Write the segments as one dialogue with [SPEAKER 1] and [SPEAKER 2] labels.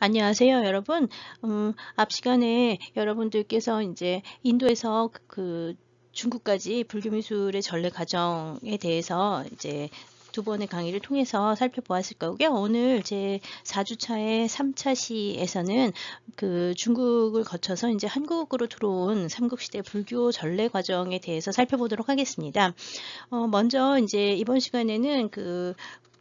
[SPEAKER 1] 안녕하세요, 여러분. 앞 시간에 여러분들께서 이제 인도에서 중국까지 불교 미술의 전래 과정에 대해서 이제 두 번의 강의를 통해서 살펴보았을 거고요. 오늘 제 4주차의 3차 시에서는 중국을 거쳐서 이제 한국으로 들어온 삼국시대 불교 전래 과정에 대해서 살펴보도록 하겠습니다. 먼저 이제 이번 시간에는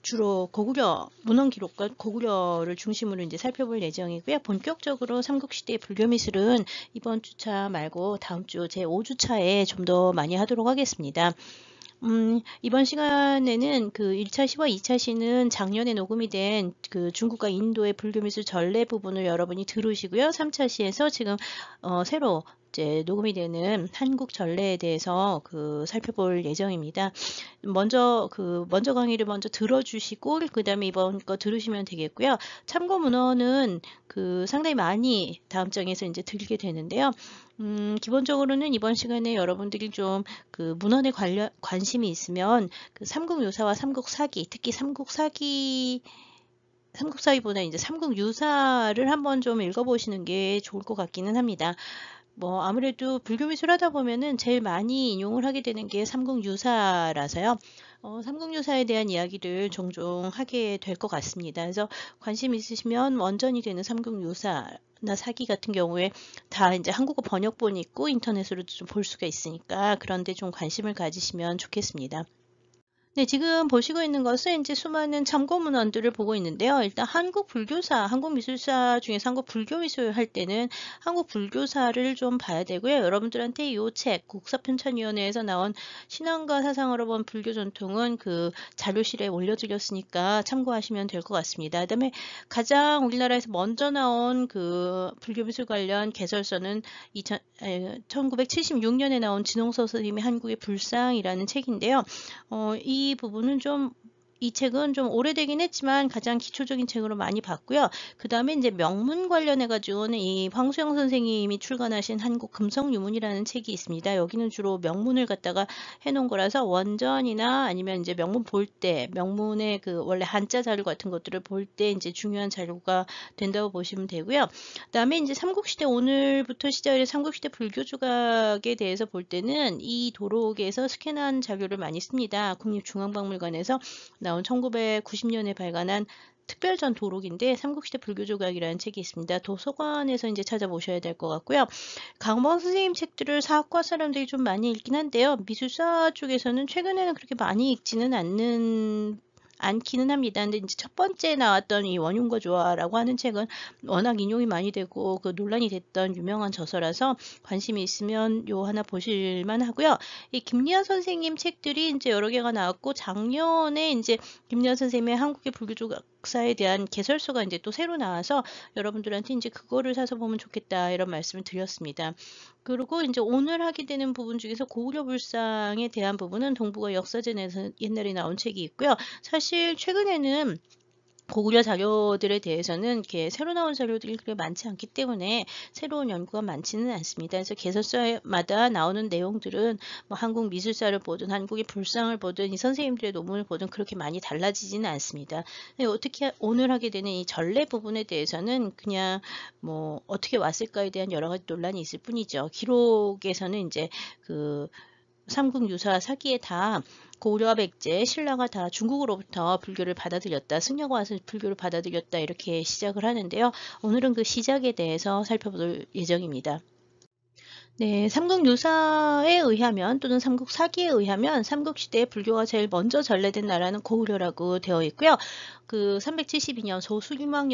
[SPEAKER 1] 주로 고구려 문헌 기록과 고구려를 중심으로 이제 살펴볼 예정이고요. 본격적으로 삼국시대의 불교 미술은 이번 주차 말고 다음 주 제 5주차에 좀 더 많이 하도록 하겠습니다. 이번 시간에는 1차 시와 2차 시는 작년에 녹음이 된 중국과 인도의 불교 미술 전래 부분을 여러분이 들으시고요. 3차 시에서 지금 새로 이제 녹음이 되는 한국 전래에 대해서 살펴볼 예정입니다. 먼저 강의를 먼저 들어주시고 그 다음에 이번 거 들으시면 되겠고요. 참고 문헌은 상당히 많이 다음 장에서 이제 들게 되는데요. 기본적으로는 이번 시간에 여러분들이 좀 문헌에 관심이 있으면 삼국유사와 삼국사기, 특히 삼국사기보다 이제 삼국유사를 한번 좀 읽어보시는 게 좋을 것 같기는 합니다. 아무래도 불교 미술 하다 보면은 제일 많이 인용을 하게 되는 게 삼국유사라서요. 삼국유사에 대한 이야기를 종종 하게 될 것 같습니다. 그래서 관심 있으시면 원전이 되는 삼국유사나 사기 같은 경우에 다 이제 한국어 번역본이 있고 인터넷으로도 좀 볼 수가 있으니까 그런데 좀 관심을 가지시면 좋겠습니다. 네, 지금 보시고 있는 것은 이제 수많은 참고 문헌들을 보고 있는데요. 일단 한국 불교사, 한국 미술사 중에서 한국 불교 미술 할 때는 한국 불교사를 좀 봐야 되고요. 여러분들한테 이 책, 국사편찬위원회에서 나온 신앙과 사상으로 본 불교 전통은 자료실에 올려드렸으니까 참고하시면 될 것 같습니다. 그다음에 가장 우리나라에서 먼저 나온 불교 미술 관련 개설서는 1976년에 나온 진홍서 스님의 한국의 불상이라는 책인데요. 이 부분은 이 책은 좀 오래되긴 했지만 가장 기초적인 책으로 많이 봤고요. 그 다음에 이제 명문 관련해가지고는 이 황수영 선생님이 출간하신 한국 금성유문이라는 책이 있습니다. 여기는 주로 명문을 갖다가 해놓은 거라서 원전이나 아니면 이제 명문 볼 때, 명문의 원래 한자 자료 같은 것들을 볼 때 이제 중요한 자료가 된다고 보시면 되고요. 그 다음에 이제 삼국시대 오늘부터 시작해 삼국시대 불교 조각에 대해서 볼 때는 이 도록에서 스캔한 자료를 많이 씁니다. 국립중앙박물관에서 나온 1990년에 발간한 특별전 도록인데 삼국시대 불교조각이라는 책이 있습니다. 도서관에서 이제 찾아보셔야 될 것 같고요. 강범 선생님 책들을 사학과 사람들이 좀 많이 읽긴 한데요. 미술사 쪽에서는 최근에는 그렇게 많이 읽지는 않기는 합니다. 근데 이제 첫 번째 나왔던 이 원흉과 조화라고 하는 책은 워낙 인용이 많이 되고 논란이 됐던 유명한 저서라서 관심이 있으면 요 하나 보실만 하고요. 이 김리아 선생님 책들이 이제 여러 개가 나왔고 작년에 이제 김리아 선생님의 한국의 불교조각사에 대한 개설서가 이제 또 새로 나와서 여러분들한테 이제 그거를 사서 보면 좋겠다 이런 말씀을 드렸습니다. 그리고 이제 오늘 하게 되는 부분 중에서 고구려 불상에 대한 부분은 동북아 역사전에서 옛날에 나온 책이 있고요. 사실 최근에는 고구려 자료들에 대해서는 이렇게 새로 나온 자료들이 그렇게 많지 않기 때문에 새로운 연구가 많지는 않습니다. 그래서 개설서마다 나오는 내용들은 한국 미술사를 보든 한국의 불상을 보든 이 선생님들의 논문을 보든 그렇게 많이 달라지지는 않습니다. 어떻게 오늘 하게 되는 이 전래 부분에 대해서는 그냥 어떻게 왔을까에 대한 여러 가지 논란이 있을 뿐이죠. 기록에서는 이제 삼국유사 사기에 다 고구려와 백제, 신라가 다 중국으로부터 불교를 받아들였다. 승려가 와서 불교를 받아들였다. 이렇게 시작을 하는데요. 오늘은 그 시작에 대해서 살펴볼 예정입니다. 네, 삼국유사에 의하면 또는 삼국사기에 의하면 삼국시대에 불교가 제일 먼저 전래된 나라는 고구려라고 되어 있고요. 372년 소수림왕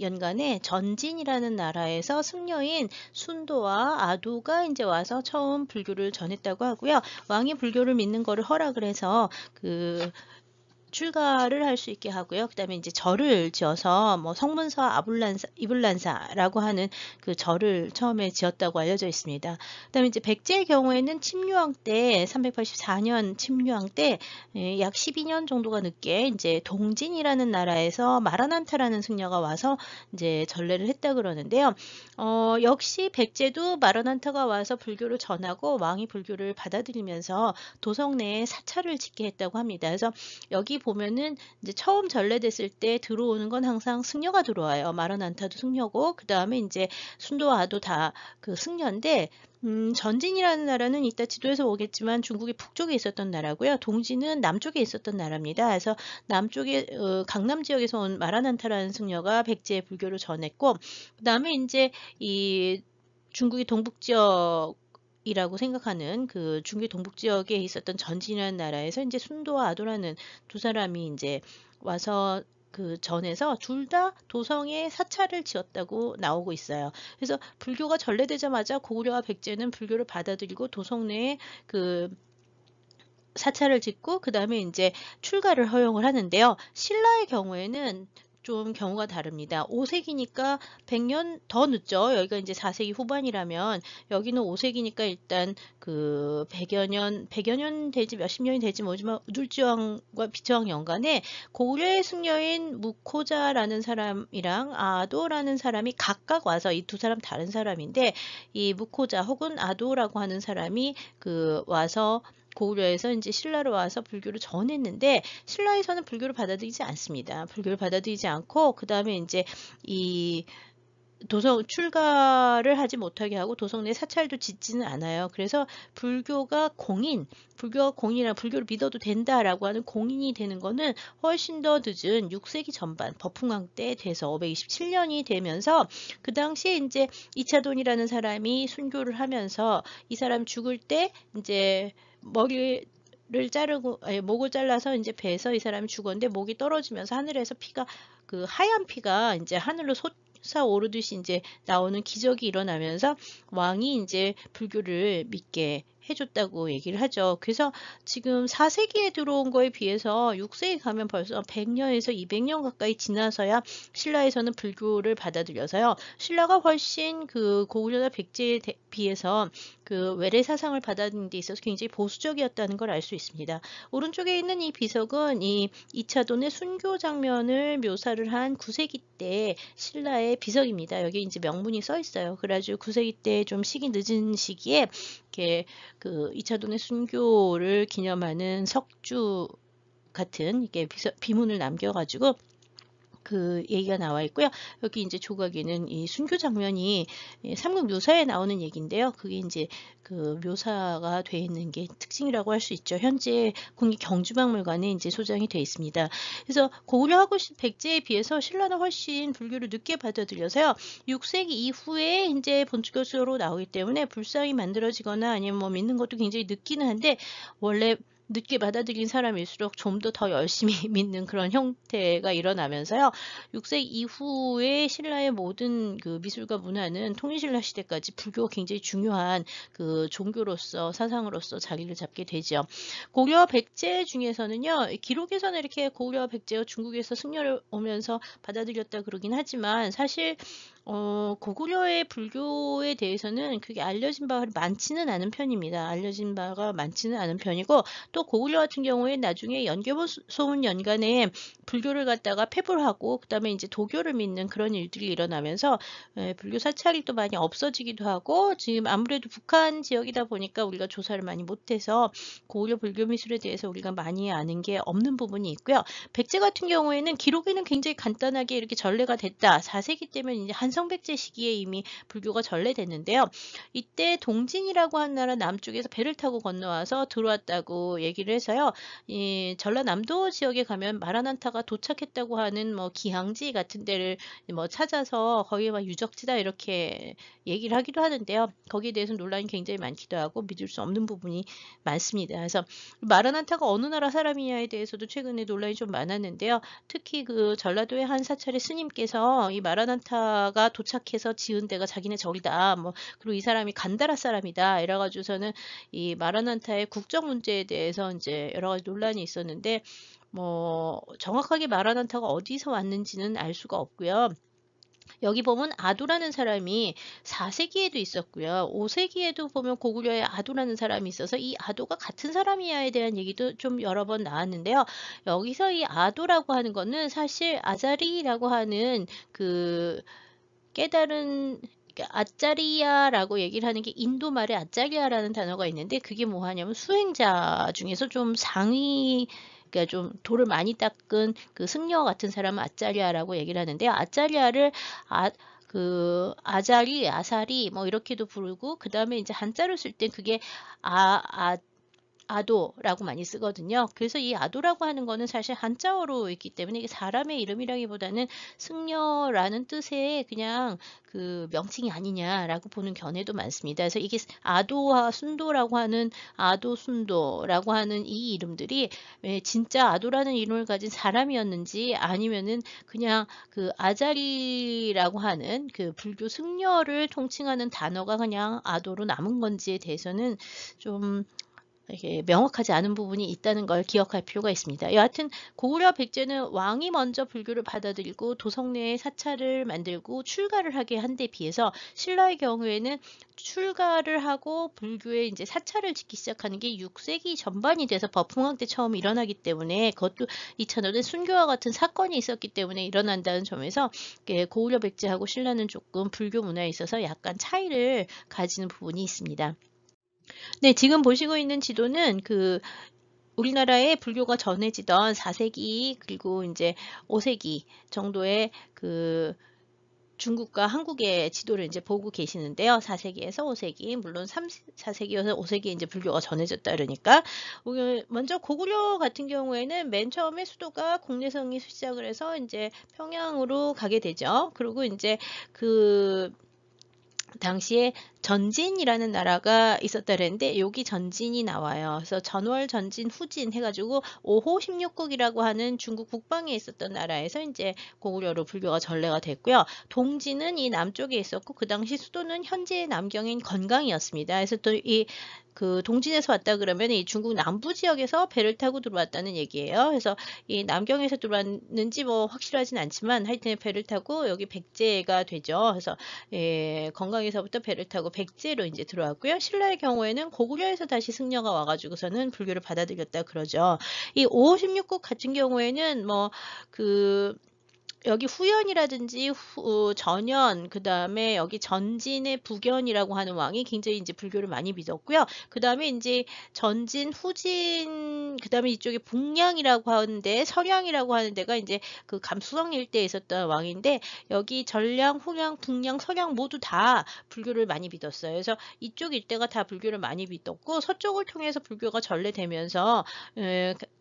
[SPEAKER 1] 연간에 전진이라는 나라에서 승려인 순도와 아두가 이제 와서 처음 불교를 전했다고 하고요. 왕이 불교를 믿는 거를 허락을 해서 출가를 할 수 있게 하고요. 그 다음에 이제 절을 지어서 성문서 이불란사라고 하는 절을 처음에 지었다고 알려져 있습니다. 그 다음에 이제 백제의 경우에는 침류왕 때 384년 침류왕 때 약 12년 정도가 늦게 이제 동진이라는 나라에서 마라난타라는 승려가 와서 이제 전래를 했다 그러는데요. 역시 백제도 마라난타가 와서 불교를 전하고 왕이 불교를 받아들이면서 도성 내에 사찰을 짓게 했다고 합니다. 그래서 여기 여기 보면은 이제 처음 전래됐을 때 들어오는 건 항상 승려가 들어와요. 마라난타도 승려고 그다음에 이제 순도와 아도 다 그 승려인데 전진이라는 나라는 이따 지도에서 오겠지만 중국의 북쪽에 있었던 나라고요. 동진은 남쪽에 있었던 나라입니다. 그래서 남쪽에 강남 지역에서 온 마라난타라는 승려가 백제의 불교를 전했고 그다음에 이제 이 중국의 동북 지역이라고 생각하는 그 중국의 동북 지역에 있었던 전진이라는 나라에서 이제 순도와 아도라는 두 사람이 이제 와서 그 전에서 둘 다 도성에 사찰을 지었다고 나오고 있어요. 그래서 불교가 전래되자마자 고구려와 백제는 불교를 받아들이고 도성 내에 그 사찰을 짓고 그 다음에 이제 출가를 허용을 하는데요. 신라의 경우에는 좀 경우가 다릅니다. 5세기니까 100년 더 늦죠. 여기가 이제 4세기 후반이라면 여기는 5세기니까 일단 그 100여 년 되지 몇십 년이 되지 모르지만 우둘지왕과 비처왕 연간에 고려의 승려인 무코자라는 사람이랑 아도라는 사람이 각각 와서 이 두 사람 다른 사람인데 이 무코자 혹은 아도라고 하는 사람이 그 와서 고구려에서 이제 신라로 와서 불교를 전했는데 신라에서는 불교를 받아들이지 않습니다. 불교를 받아들이지 않고 그 다음에 이제 이 도성 출가를 하지 못하게 하고 도성 내 사찰도 짓지는 않아요. 그래서 불교가 공인이라 불교를 믿어도 된다라고 하는 공인이 되는 거는 훨씬 더 늦은 6세기 전반 버풍왕 때 돼서 527년이 되면서 그 당시에 이제 이차돈이라는 사람이 순교를 하면서 이 사람 죽을 때 이제 머리를 자르고 목을 잘라서 이제 베서 이 사람이 죽었는데 목이 떨어지면서 하늘에서 피가 그 하얀 피가 이제 하늘로 솟아오르듯이 이제 나오는 기적이 일어나면서 왕이 이제 불교를 믿게 해줬다고 얘기를 하죠. 그래서 지금 4세기에 들어온 거에 비해서 6세기 가면 벌써 100년에서 200년 가까이 지나서야 신라에서는 불교를 받아들여서요. 신라가 훨씬 그 고구려나 백제에 비해서 그 외래 사상을 받아들이는 데 있어서 굉장히 보수적이었다는 걸 알 수 있습니다. 오른쪽에 있는 이 비석은 이 2차돈의 순교 장면을 묘사를 한 9세기 때 신라의 비석입니다. 여기 이제 명문이 써 있어요. 그래가지고 9세기 때 좀 시기 늦은 시기에 이렇게 그 2차돈의 순교를 기념하는 석주 같은 이게 비문을 남겨가지고 그 얘기가 나와 있고요. 여기 이제 조각에는 이 순교 장면이 삼국 묘사에 나오는 얘기인데요. 그게 이제 그 묘사가 되어 있는 게 특징이라고 할 수 있죠. 현재 국립경주박물관에 이제 소장이 되어 있습니다. 그래서 고구려하고 백제에 비해서 신라는 훨씬 불교를 늦게 받아들여서요. 6세기 이후에 이제 본격적으로 나오기 때문에 불상이 만들어지거나 아니면 뭐 믿는 것도 굉장히 늦기는 한데 원래 늦게 받아들인 사람일수록 좀 더 열심히 믿는 그런 형태가 일어나면서요. 6세기 이후에 신라의 모든 그 미술과 문화는 통일신라 시대까지 불교가 굉장히 중요한 그 종교로서 사상으로서 자리를 잡게 되죠. 고려와 백제 중에서는요. 기록에서는 이렇게 고려와 백제가 중국에서 승려를 오면서 받아들였다 그러긴 하지만 사실 고구려의 불교에 대해서는 그게 알려진 바가 많지는 않은 편입니다. 알려진 바가 많지는 않은 편이고 또 고구려 같은 경우에 나중에 연개소문 연간에 불교를 갖다가 폐부를 하고 그다음에 이제 도교를 믿는 그런 일들이 일어나면서 불교 사찰이 또 많이 없어지기도 하고 지금 아무래도 북한 지역이다 보니까 우리가 조사를 많이 못해서 고구려 불교 미술에 대해서 우리가 많이 아는 게 없는 부분이 있고요. 백제 같은 경우에는 기록에는 굉장히 간단하게 이렇게 전래가 됐다. 4세기 때면 이제 한성백제 시기에 이미 불교가 전래됐는데요. 이때 동진이라고 한 나라 남쪽에서 배를 타고 건너와서 들어왔다고 얘기를 해서요. 이 전라남도 지역에 가면 마라난타가 도착했다고 하는 뭐 기항지 같은 데를 뭐 찾아서 거기에 막 유적지다 이렇게 얘기를 하기도 하는데요. 거기에 대해서 논란이 굉장히 많기도 하고 믿을 수 없는 부분이 많습니다. 그래서 마라난타가 어느 나라 사람이냐에 대해서도 최근에 논란이 좀 많았는데요. 특히 그 전라도의 한 사찰의 스님께서 이 마라난타가 도착해서 지은 데가 자기네 절이다. 뭐 그리고 이 사람이 간다라 사람이다. 이래가지고서는 이 마라난타의 국적 문제에 대해서 이제 여러 가지 논란이 있었는데 뭐 정확하게 마라난타가 어디서 왔는지는 알 수가 없고요. 여기 보면 아도라는 사람이 4세기에도 있었고요. 5세기에도 보면 고구려에 아도라는 사람이 있어서 이 아도가 같은 사람이야에 대한 얘기도 좀 여러 번 나왔는데요. 여기서 이 아도라고 하는 거는 사실 아자리라고 하는 그 깨달은 아짜리아라고 얘기를 하는 게 인도 말에 아짜리아라는 단어가 있는데 그게 뭐 하냐면 수행자 중에서 좀 상위 그러니까 좀 돌을 많이 닦은 그 승려 같은 사람은 아짜리아라고 얘기를 하는데요. 아짜리아를 아자리, 아사리 뭐 이렇게도 부르고, 그 다음에 이제 한자로 쓸 땐 그게 아도라고 많이 쓰거든요. 그래서 이 아도라고 하는 거는 사실 한자어로 있기 때문에 이게 사람의 이름이라기보다는 승려라는 뜻의 그냥 그 명칭이 아니냐라고 보는 견해도 많습니다. 그래서 이게 아도와 순도라고 하는 아도, 순도라고 하는 이 이름들이 진짜 아도라는 이름을 가진 사람이었는지, 아니면은 그냥 그 아자리라고 하는 그 불교 승려를 통칭하는 단어가 그냥 아도로 남은 건지에 대해서는 좀 이게 명확하지 않은 부분이 있다는 걸 기억할 필요가 있습니다. 여하튼 고구려 백제는 왕이 먼저 불교를 받아들이고 도성내에 사찰을 만들고 출가를 하게 한 데 비해서, 신라의 경우에는 출가를 하고 불교에 이제 사찰을 짓기 시작하는 게 6세기 전반이 돼서 법흥왕 때 처음 일어나기 때문에, 그것도 이 채널에 순교와 같은 사건이 있었기 때문에 일어난다는 점에서 고구려 백제하고 신라는 조금 불교 문화에 있어서 약간 차이를 가지는 부분이 있습니다. 네, 지금 보시고 있는 지도는 우리나라에 불교가 전해지던 4세기 그리고 이제 5세기 정도의 중국과 한국의 지도를 이제 보고 계시는데요. 4세기에서 5세기, 물론 4세기에서 5세기에 이제 불교가 전해졌다 그러니까. 먼저 고구려 같은 경우에는 맨 처음에 수도가 공내성이 시작을 해서 이제 평양으로 가게 되죠. 그리고 이제 당시에 전진이라는 나라가 있었다는데 여기 전진이 나와요. 그래서 전월, 전진, 후진 해가지고 5호 16국이라고 하는 중국 북방에 있었던 나라에서 이제 고구려로 불교가 전래가 됐고요. 동진은 이 남쪽에 있었고 그 당시 수도는 현재의 남경인 건강이었습니다. 그래서 또 동진에서 왔다 그러면 이 중국 남부 지역에서 배를 타고 들어왔다는 얘기예요. 그래서 이 남경에서 들어왔는지 뭐 확실하진 않지만 하여튼 배를 타고 여기 백제가 되죠. 그래서 건강에서부터 배를 타고 백제로 이제 들어왔고요. 신라의 경우에는 고구려에서 다시 승려가 와가지고서는 불교를 받아들였다 그러죠. 이 556국 같은 경우에는 여기 후연이라든지 전연, 그 다음에 여기 전진의 부견이라고 하는 왕이 굉장히 이제 불교를 많이 믿었고요. 그 다음에 이제 전진, 후진, 그 다음에 이쪽에 북량이라고 하는데, 서량이라고 하는 데가 이제 그 감수성 일대에 있었던 왕인데, 여기 전량, 후량, 북량, 서량 모두 다 불교를 많이 믿었어요. 그래서 이쪽 일대가 다 불교를 많이 믿었고, 서쪽을 통해서 불교가 전래되면서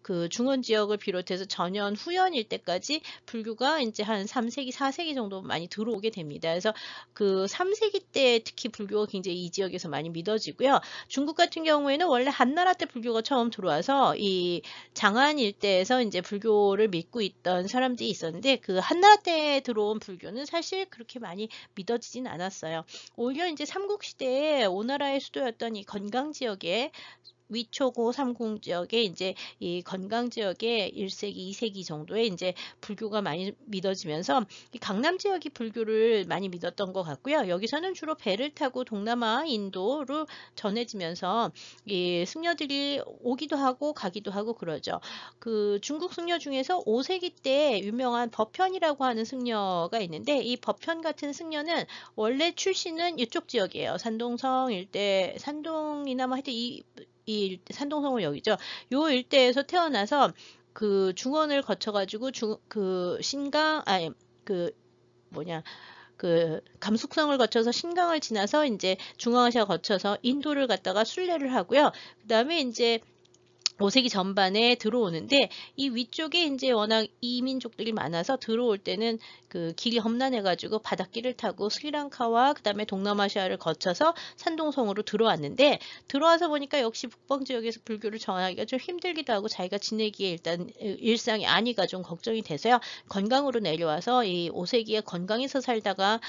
[SPEAKER 1] 그 중원 지역을 비롯해서 전연, 후연 일대까지 불교가 이제 한 3세기, 4세기 정도 많이 들어오게 됩니다. 그래서 그 3세기 때 특히 불교가 굉장히 이 지역에서 많이 믿어지고요. 중국 같은 경우에는 원래 한나라 때 불교가 처음 들어와서 이 장안 일대에서 이제 불교를 믿고 있던 사람들이 있었는데, 그 한나라 때 들어온 불교는 사실 그렇게 많이 믿어지진 않았어요. 오히려 이제 삼국시대에 오나라의 수도였던 이 건강 지역에 위초고 삼궁 지역에 이제 이 건강 지역에 1세기, 2세기 정도에 이제 불교가 많이 믿어지면서 이 강남 지역이 불교를 많이 믿었던 것 같고요. 여기서는 주로 배를 타고 동남아, 인도로 전해지면서 이 승려들이 오기도 하고 가기도 하고 그러죠. 그 중국 승려 중에서 5세기 때 유명한 법현이라고 하는 승려가 있는데, 이 법현 같은 승려는 원래 출신은 이쪽 지역이에요. 산동성 일대, 산동이나 뭐 하여튼 이 산동성을 여기죠. 요 일대에서 태어나서 그 중원을 거쳐가지고 감숙성을 거쳐서 신강을 지나서 이제 중앙아시아 거쳐서 인도를 갔다가 순례를 하고요. 그 다음에 이제 5세기 전반에 들어오는데, 이 위쪽에 이제 워낙 이민족들이 많아서 들어올 때는 그 길이 험난해가지고 바닷길을 타고 스리랑카와 그 다음에 동남아시아를 거쳐서 산동성으로 들어왔는데, 들어와서 보니까 역시 북방 지역에서 불교를 전하기가 좀 힘들기도 하고 자기가 지내기에 일단 일상이 아니가 좀 걱정이 돼서요. 건강으로 내려와서 이 5세기에 건강에서 살다가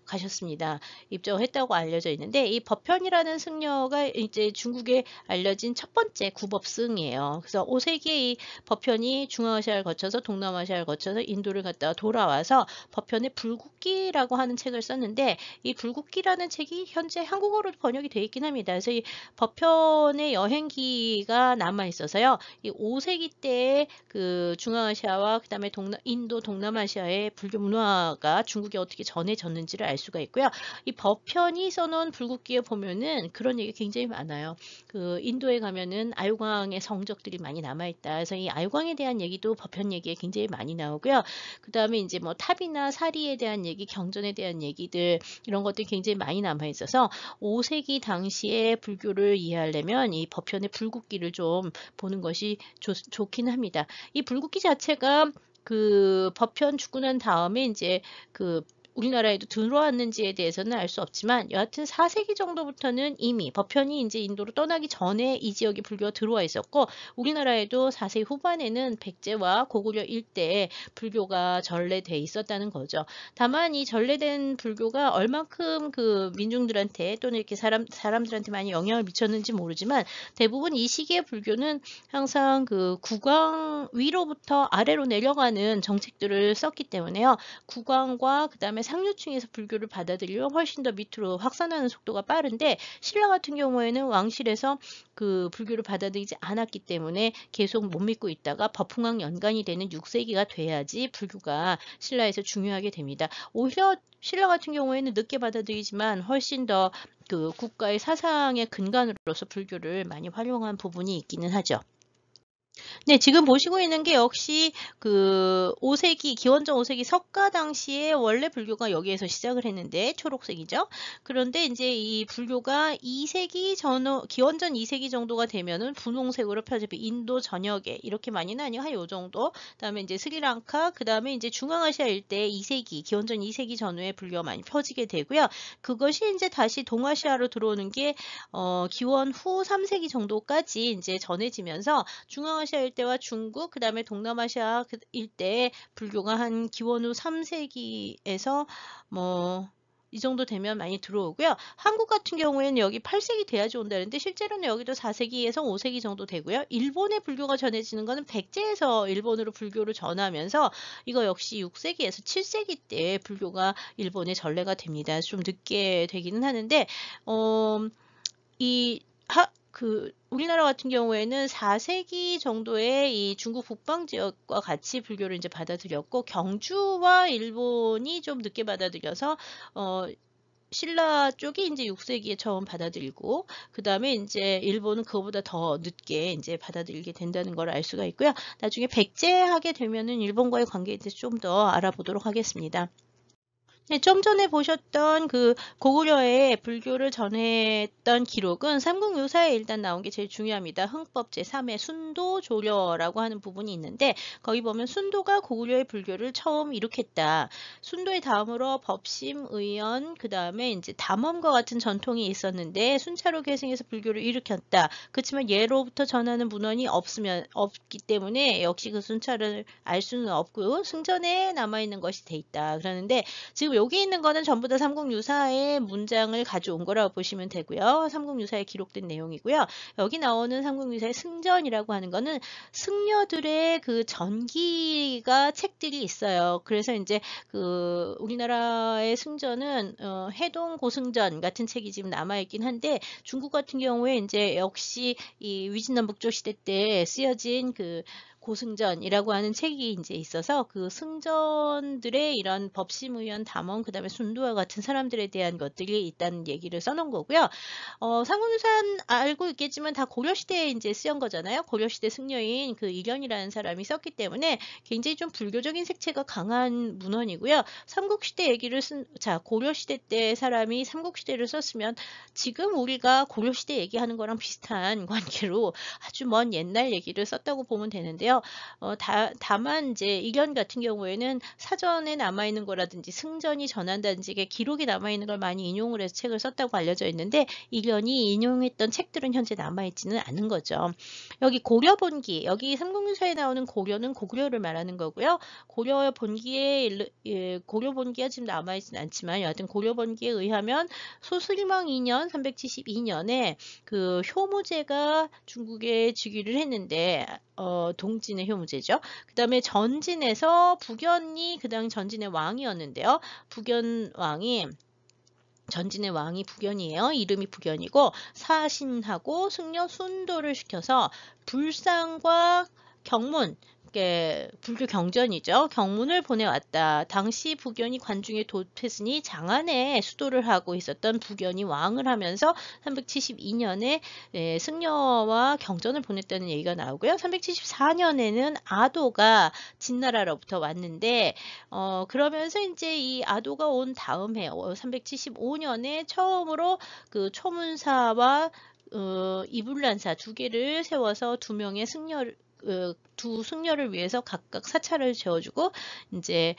[SPEAKER 1] 가셨습니다. 입적을 했다고 알려져 있는데, 이 법현이라는 승려가 이제 중국에 알려진 첫 번째 구법승이에요. 그래서 5세기에 이 법현이 중앙아시아를 거쳐서 동남아시아를 거쳐서 인도를 갔다가 돌아와서 법현의 불국기라고 하는 책을 썼는데, 이 불국기라는 책이 현재 한국어로 번역이 되어 있긴 합니다. 그래서 이 법현의 여행기가 남아 있어서요. 이 5세기 때의 그 중앙아시아와 그 다음에 인도 동남아시아의 불교 문화가 중국에 어떻게 전해졌는지를 알 알 수가 있고요. 이 법현이 써놓은 불국기에 보면은 그런 얘기 굉장히 많아요. 그 인도에 가면은 아유광의 성적들이 많이 남아있다. 그래서 이 아유광에 대한 얘기도 법현 얘기에 굉장히 많이 나오고요. 그 다음에 이제 뭐 탑이나 사리에 대한 얘기, 경전에 대한 얘기들 이런 것들이 굉장히 많이 남아있어서 5세기 당시에 불교를 이해하려면 이 법현의 불국기를 좀 보는 것이 좋긴 합니다. 이 불국기 자체가 그 법현 죽고 난 다음에 이제 그 우리나라에도 들어왔는지에 대해서는 알 수 없지만 여하튼 4세기 정도부터는 이미 법현이 이제 인도로 떠나기 전에 이 지역에 불교가 들어와 있었고 우리나라에도 4세기 후반에는 백제와 고구려 일대에 불교가 전래돼 있었다는 거죠. 다만 이 전래된 불교가 얼만큼 그 민중들한테 또는 이렇게 사람들한테 많이 영향을 미쳤는지 모르지만 대부분 이 시기의 불교는 항상 그 국왕 위로부터 아래로 내려가는 정책들을 썼기 때문에요. 국왕과 그 다음에 상류층에서 불교를 받아들이면 훨씬 더 밑으로 확산하는 속도가 빠른데 신라 같은 경우에는 왕실에서 그 불교를 받아들이지 않았기 때문에 계속 못 믿고 있다가 법흥왕 연간이 되는 6세기가 돼야지 불교가 신라에서 중요하게 됩니다. 오히려 신라 같은 경우에는 늦게 받아들이지만 훨씬 더 그 국가의 사상의 근간으로서 불교를 많이 활용한 부분이 있기는 하죠. 네, 지금 보시고 있는 게 역시 그 5세기, 기원전 5세기 석가 당시에 원래 불교가 여기에서 시작을 했는데 초록색이죠. 그런데 이제 이 불교가 2세기 기원전 2세기 정도가 되면은 분홍색으로 펴집니다. 인도 전역에 이렇게 많이는 아니고 한 요 정도. 그다음에 이제 스리랑카, 그다음에 이제 중앙아시아 일대 2세기, 기원전 2세기 전후에 불교가 많이 펴지게 되고요. 그것이 이제 다시 동아시아로 들어오는 게 기원 후 3세기 정도까지 이제 전해지면서 중앙아시아 일대와 중국, 그 다음에 동남아시아 일대에 불교가 한 기원 후 3세기에서 뭐 이 정도 되면 많이 들어오고요. 한국 같은 경우에는 여기 8세기 돼야지 온다는데 실제로는 여기도 4세기에서 5세기 정도 되고요. 일본의 불교가 전해지는 거는 백제에서 일본으로 불교를 전하면서 이거 역시 6세기에서 7세기 때 불교가 일본에 전래가 됩니다. 좀 늦게 되기는 하는데 우리나라 같은 경우에는 4세기 정도에 이 중국 북방 지역과 같이 불교를 이제 받아들였고 경주와 일본이 좀 늦게 받아들여서 신라 쪽이 이제 6세기에 처음 받아들이고 그 다음에 이제 일본은 그거보다 더 늦게 이제 받아들이게 된다는 걸 알 수가 있고요. 나중에 백제하게 되면은 일본과의 관계에 대해서 좀 더 알아보도록 하겠습니다. 네, 좀 전에 보셨던 그 고구려의 불교를 전했던 기록은 삼국유사에 일단 나온 게 제일 중요합니다. 흥법 제3의 순도조려라고 하는 부분이 있는데 거기 보면 순도가 고구려의 불교를 처음 이룩했다. 순도의 다음으로 법심, 의연, 그 다음에 이제 담엄과 같은 전통이 있었는데 순차로 계승해서 불교를 일으켰다. 그렇지만 예로부터 전하는 문헌이 없기 때문에 역시 그 순차를 알 수는 없고 승전에 남아있는 것이 돼 있다. 그러는데 지금 여기 있는 거는 전부 다 삼국유사의 문장을 가져온 거라고 보시면 되고요. 삼국유사에 기록된 내용이고요. 여기 나오는 삼국유사의 승전이라고 하는 거는 승려들의 그 전기가 책들이 있어요. 그래서 이제 그 우리나라의 승전은 해동 고승전 같은 책이 지금 남아있긴 한데 중국 같은 경우에 이제 역시 이 위진남북조 시대 때 쓰여진 그 고승전이라고 하는 책이 이제 있어서 그 승전들의 이런 법심의원 담원 그다음에 순도와 같은 사람들에 대한 것들이 있다는 얘기를 써놓은 거고요. 삼국유사는 알고 있겠지만 다 고려시대에 이제 쓰인 거잖아요. 고려시대 승려인 그 이련이라는 사람이 썼기 때문에 굉장히 좀 불교적인 색채가 강한 문헌이고요. 삼국시대 얘기를 고려시대 때 사람이 삼국시대를 썼으면 지금 우리가 고려시대 얘기하는 거랑 비슷한 관계로 아주 먼 옛날 얘기를 썼다고 보면 되는데요. 다만 이제 이련 같은 경우에는 사전에 남아있는 거라든지 승전이 전한다든지 기록이 남아있는 걸 많이 인용을 해서 책을 썼다고 알려져 있는데 이련이 인용했던 책들은 현재 남아있지는 않은 거죠. 여기 고려본기, 여기 삼국유사에 나오는 고려는 고구려를 말하는 거고요. 고려본기가 지금 남아있지는 않지만 여하튼 고려본기에 의하면 소슬망 2년 372년에 그 효무제가 중국에 즉위를 했는데 동진의 효무제죠. 그 다음에 전진에서 북연이 그다음 전진의 왕이었는데요. 전진의 왕이 북연이에요. 이름이 북연이고 사신하고 승려 순도를 시켜서 불상과 경문 불교 경전이죠. 경문을 보내왔다. 당시 부견이 관중에 도패스니 장안에 수도를 하고 있었던 부견이 왕을 하면서 372년에 승려와 경전을 보냈다는 얘기가 나오고요. 374년에는 아도가 진나라로부터 왔는데 그러면서 이제 이 아도가 온 다음 해 375년에 처음으로 그 초문사와 이불란사 두 개를 세워서 두 명의 두 승려를 위해서 각각 사찰을 지어주고 이제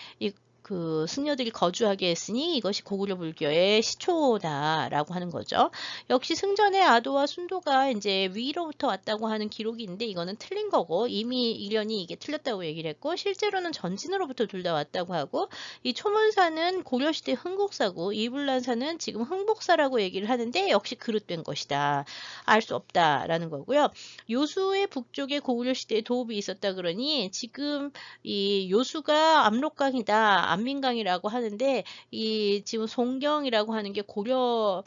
[SPEAKER 1] 그 승려들이 거주하게 했으니 이것이 고구려 불교의 시초다라고 하는 거죠. 역시 승전의 아도와 순도가 이제 위로부터 왔다고 하는 기록이 있는데 이거는 틀린 거고 이미 일련이 이게 틀렸다고 얘기를 했고 실제로는 전진으로부터 둘 다 왔다고 하고 이 초문사는 고려시대 흥국사고 이불란사는 지금 흥복사라고 얘기를 하는데 역시 그릇된 것이다. 알 수 없다라는 거고요. 요수의 북쪽에 고구려 시대에 도읍이 있었다 그러니 지금 이 요수가 압록강이다. 안민강이라고 하는데 이 지금 송경이라고 하는 게 고려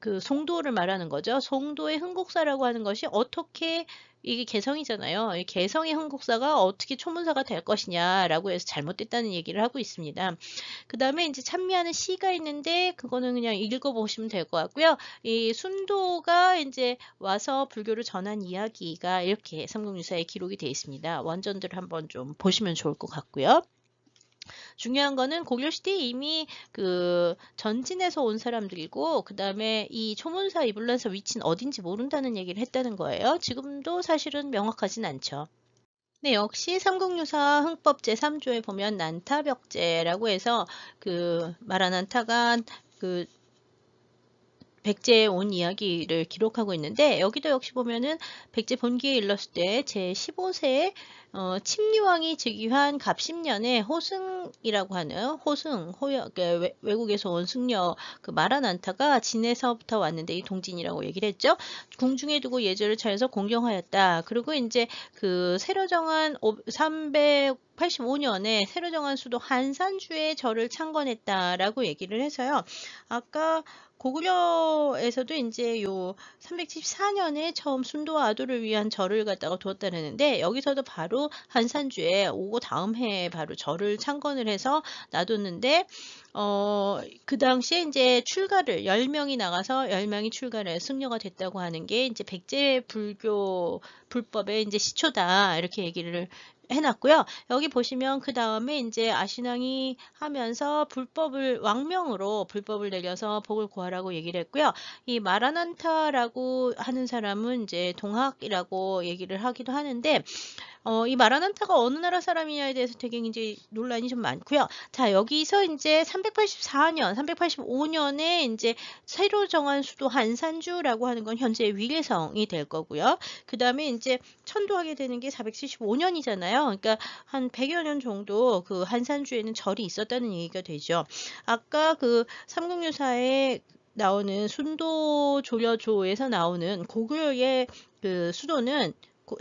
[SPEAKER 1] 그 송도를 말하는 거죠. 송도의 흥국사라고 하는 것이 어떻게 이게 개성이잖아요. 이 개성의 흥국사가 어떻게 초문사가 될 것이냐라고 해서 잘못됐다는 얘기를 하고 있습니다. 그 다음에 이제 찬미하는 시가 있는데 그거는 그냥 읽어보시면 될 것 같고요. 이 순도가 이제 와서 불교를 전한 이야기가 이렇게 삼국유사에 기록이 되어 있습니다. 원전들을 한번 좀 보시면 좋을 것 같고요. 중요한 거는 고려시대에 이미 그 전진에서 온 사람들이고 그 다음에 이 초문사 이불란사 위치는 어딘지 모른다는 얘기를 했다는 거예요. 지금도 사실은 명확하진 않죠. 네, 역시 삼국유사 흥법 제3조에 보면 난타벽제라고 해서 그 마라난타가 그 백제에 온 이야기를 기록하고 있는데 여기도 역시 보면은 백제 본기에 일렀을 때 제15세에 침리왕이 즉위한 갑10년에 호승이라고 하는 호승, 외국에서 온 승려 그 마라난타가 진에서부터 왔는데 이 동진이라고 얘기를 했죠. 궁중에 두고 예절을 차려서 공경하였다. 그리고 이제 그 새로 정한 385년에 새로 정한 수도 한산주에 절을 창건했다라고 얘기를 해서요. 아까 고구려에서도 이제 요 374년에 처음 순도와 아도를 위한 절을 갖다가 두었다는데 여기서도 바로 한산주에 오고 다음 해에 바로 절을 창건을 해서 놔뒀는데 그 당시에 이제 출가를 10명이 나가서 10명이 출가를 해서 승려가 됐다고 하는 게 이제 백제 불교 불법의 이제 시초다 이렇게 얘기를 해놨고요. 여기 보시면 그 다음에 이제 아신왕이 하면서 왕명으로 불법을 내려서 복을 구하라고 얘기를 했고요. 이 마라난타라고 하는 사람은 이제 동학이라고 얘기를 하기도 하는데 이 마라난타가 어느 나라 사람이냐에 대해서 되게 이제 논란이 좀 많고요. 자, 여기서 이제 384년, 385년에 이제 새로 정한 수도 한산주라고 하는 건 현재 위례성이 될 거고요. 그 다음에 이제 천도하게 되는 게 475년이잖아요. 그러니까 한 100여 년 정도 그 한산주에는 절이 있었다는 얘기가 되죠. 아까 그 삼국유사에 나오는 순도조려조에서 나오는 고구려의 그 수도는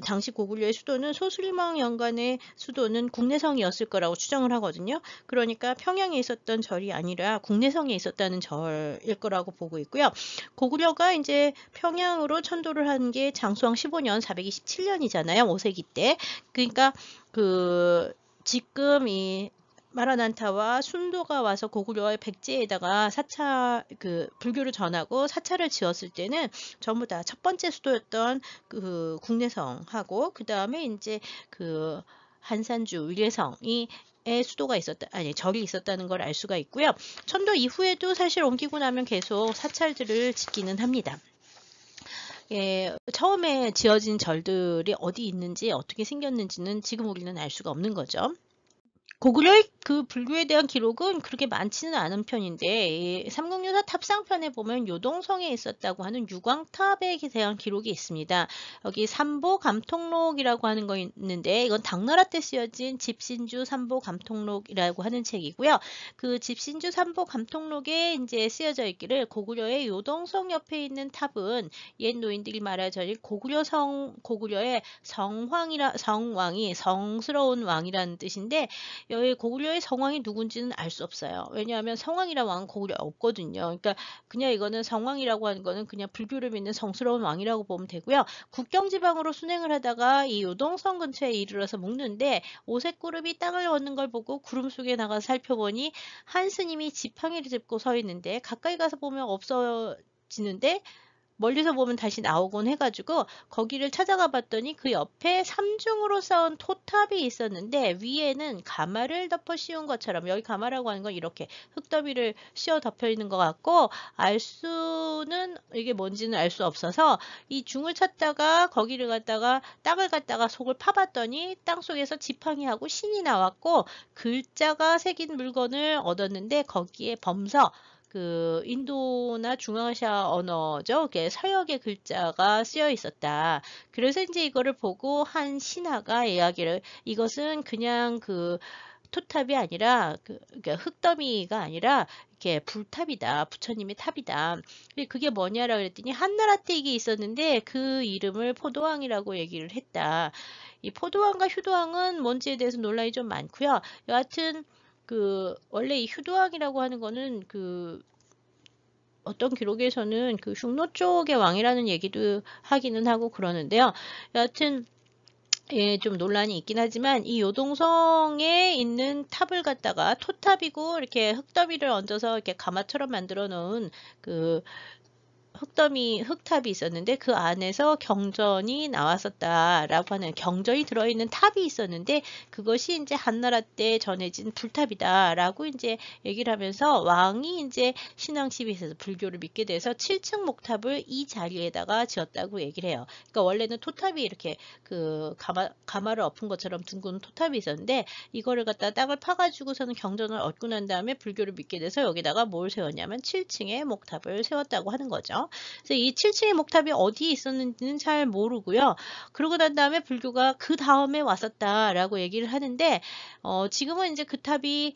[SPEAKER 1] 당시 고구려의 수도는 소술망 연간의 수도는 국내성이었을 거라고 추정을 하거든요. 그러니까 평양에 있었던 절이 아니라 국내성에 있었다는 절일 거라고 보고 있고요. 고구려가 이제 평양으로 천도를 한 게 장수왕 15년 427년이잖아요. 5세기 때. 그러니까 그 지금 이 마라난타와 순도가 와서 고구려의 백제에다가 불교를 전하고 사찰을 지었을 때는 전부 다 첫 번째 수도였던 그 국내성하고 그 다음에 이제 그 한산주 위례성이 수도가 절이 있었다는 걸 알 수가 있고요. 천도 이후에도 사실 옮기고 나면 계속 사찰들을 짓기는 합니다. 처음에 지어진 절들이 어디 있는지 어떻게 생겼는지는 지금 우리는 알 수가 없는 거죠. 고구려의 그 불교에 대한 기록은 그렇게 많지는 않은 편인데 삼국유사 탑상편에 보면 요동성에 있었다고 하는 유광탑에 대한 기록이 있습니다. 여기 삼보감통록이라고 하는 거 있는데 이건 당나라 때 쓰여진 집신주 삼보감통록이라고 하는 책이고요. 그 집신주 삼보감통록에 이제 쓰여져 있기를 고구려의 요동성 옆에 있는 탑은 옛 노인들이 말하자니 고구려의 성왕이 성스러운 왕이라는 뜻인데 여기 고구려의 성왕이 누군지는 알 수 없어요. 왜냐하면 성왕이란 왕은 고구려 없거든요. 그러니까 그냥 이거는 성왕이라고 하는 거는 그냥 불교를 믿는 성스러운 왕이라고 보면 되고요. 국경지방으로 순행을 하다가 이 요동성 근처에 이르러서 묵는데 오색구름이 땅을 걷는 걸 보고 구름 속에 나가 살펴보니 한 스님이 지팡이를 짚고 서 있는데 가까이 가서 보면 없어지는데 멀리서 보면 다시 나오곤 해가지고 거기를 찾아가 봤더니 그 옆에 삼중으로 쌓은 토탑이 있었는데 위에는 가마를 덮어 씌운 것처럼, 여기 가마라고 하는 건 이렇게 흙더미를 씌워 덮여 있는 것 같고 알 수는 이게 뭔지는 알 수 없어서 이 중을 찾다가 거기를 갔다가 땅을 갖다가 속을 파봤더니 땅 속에서 지팡이하고 신이 나왔고 글자가 새긴 물건을 얻었는데 거기에 범서, 그 인도나 중앙아시아 언어죠. 그게 서역의 글자가 쓰여 있었다. 그래서 이제 이거를 보고 한 신하가 이야기를, 이것은 그냥 그 토탑이 아니라 그러니까 흙더미가 아니라 이렇게 불탑이다. 부처님의 탑이다. 그게 뭐냐라 그랬더니 한나라 때 이게 있었는데 그 이름을 포도왕이라고 얘기를 했다. 이 포도왕과 휴도왕은 뭔지에 대해서 논란이 좀 많고요. 여하튼 원래 이 휴도왕이라고 하는 거는 어떤 기록에서는 흉노 쪽의 왕이라는 얘기도 하기는 하고 그러는데요. 여하튼 예, 좀 논란이 있긴 하지만 이 요동성에 있는 탑을 갖다가 토탑이고 이렇게 흙더미를 얹어서 이렇게 가마처럼 만들어 놓은 흙탑이 있었는데 그 안에서 경전이 나왔었다라고 하는, 경전이 들어있는 탑이 있었는데 그것이 이제 한나라 때 전해진 불탑이다라고 이제 얘기를 하면서 왕이 이제 신앙심이 있어서 불교를 믿게 돼서 7층 목탑을 이 자리에다가 지었다고 얘기를 해요. 그러니까 원래는 토탑이 이렇게 가마를 엎은 것처럼 둥근 토탑이 있었는데 이거를 갖다 땅을 파가지고서는 경전을 얻고 난 다음에 불교를 믿게 돼서 여기다가 뭘 세웠냐면 7층의 목탑을 세웠다고 하는 거죠. 그래서 이 7층의 목탑이 어디에 있었는지는 잘 모르고요. 그러고 난 다음에 불교가 그 다음에 왔었다라고 얘기를 하는데 지금은 이제 그 탑이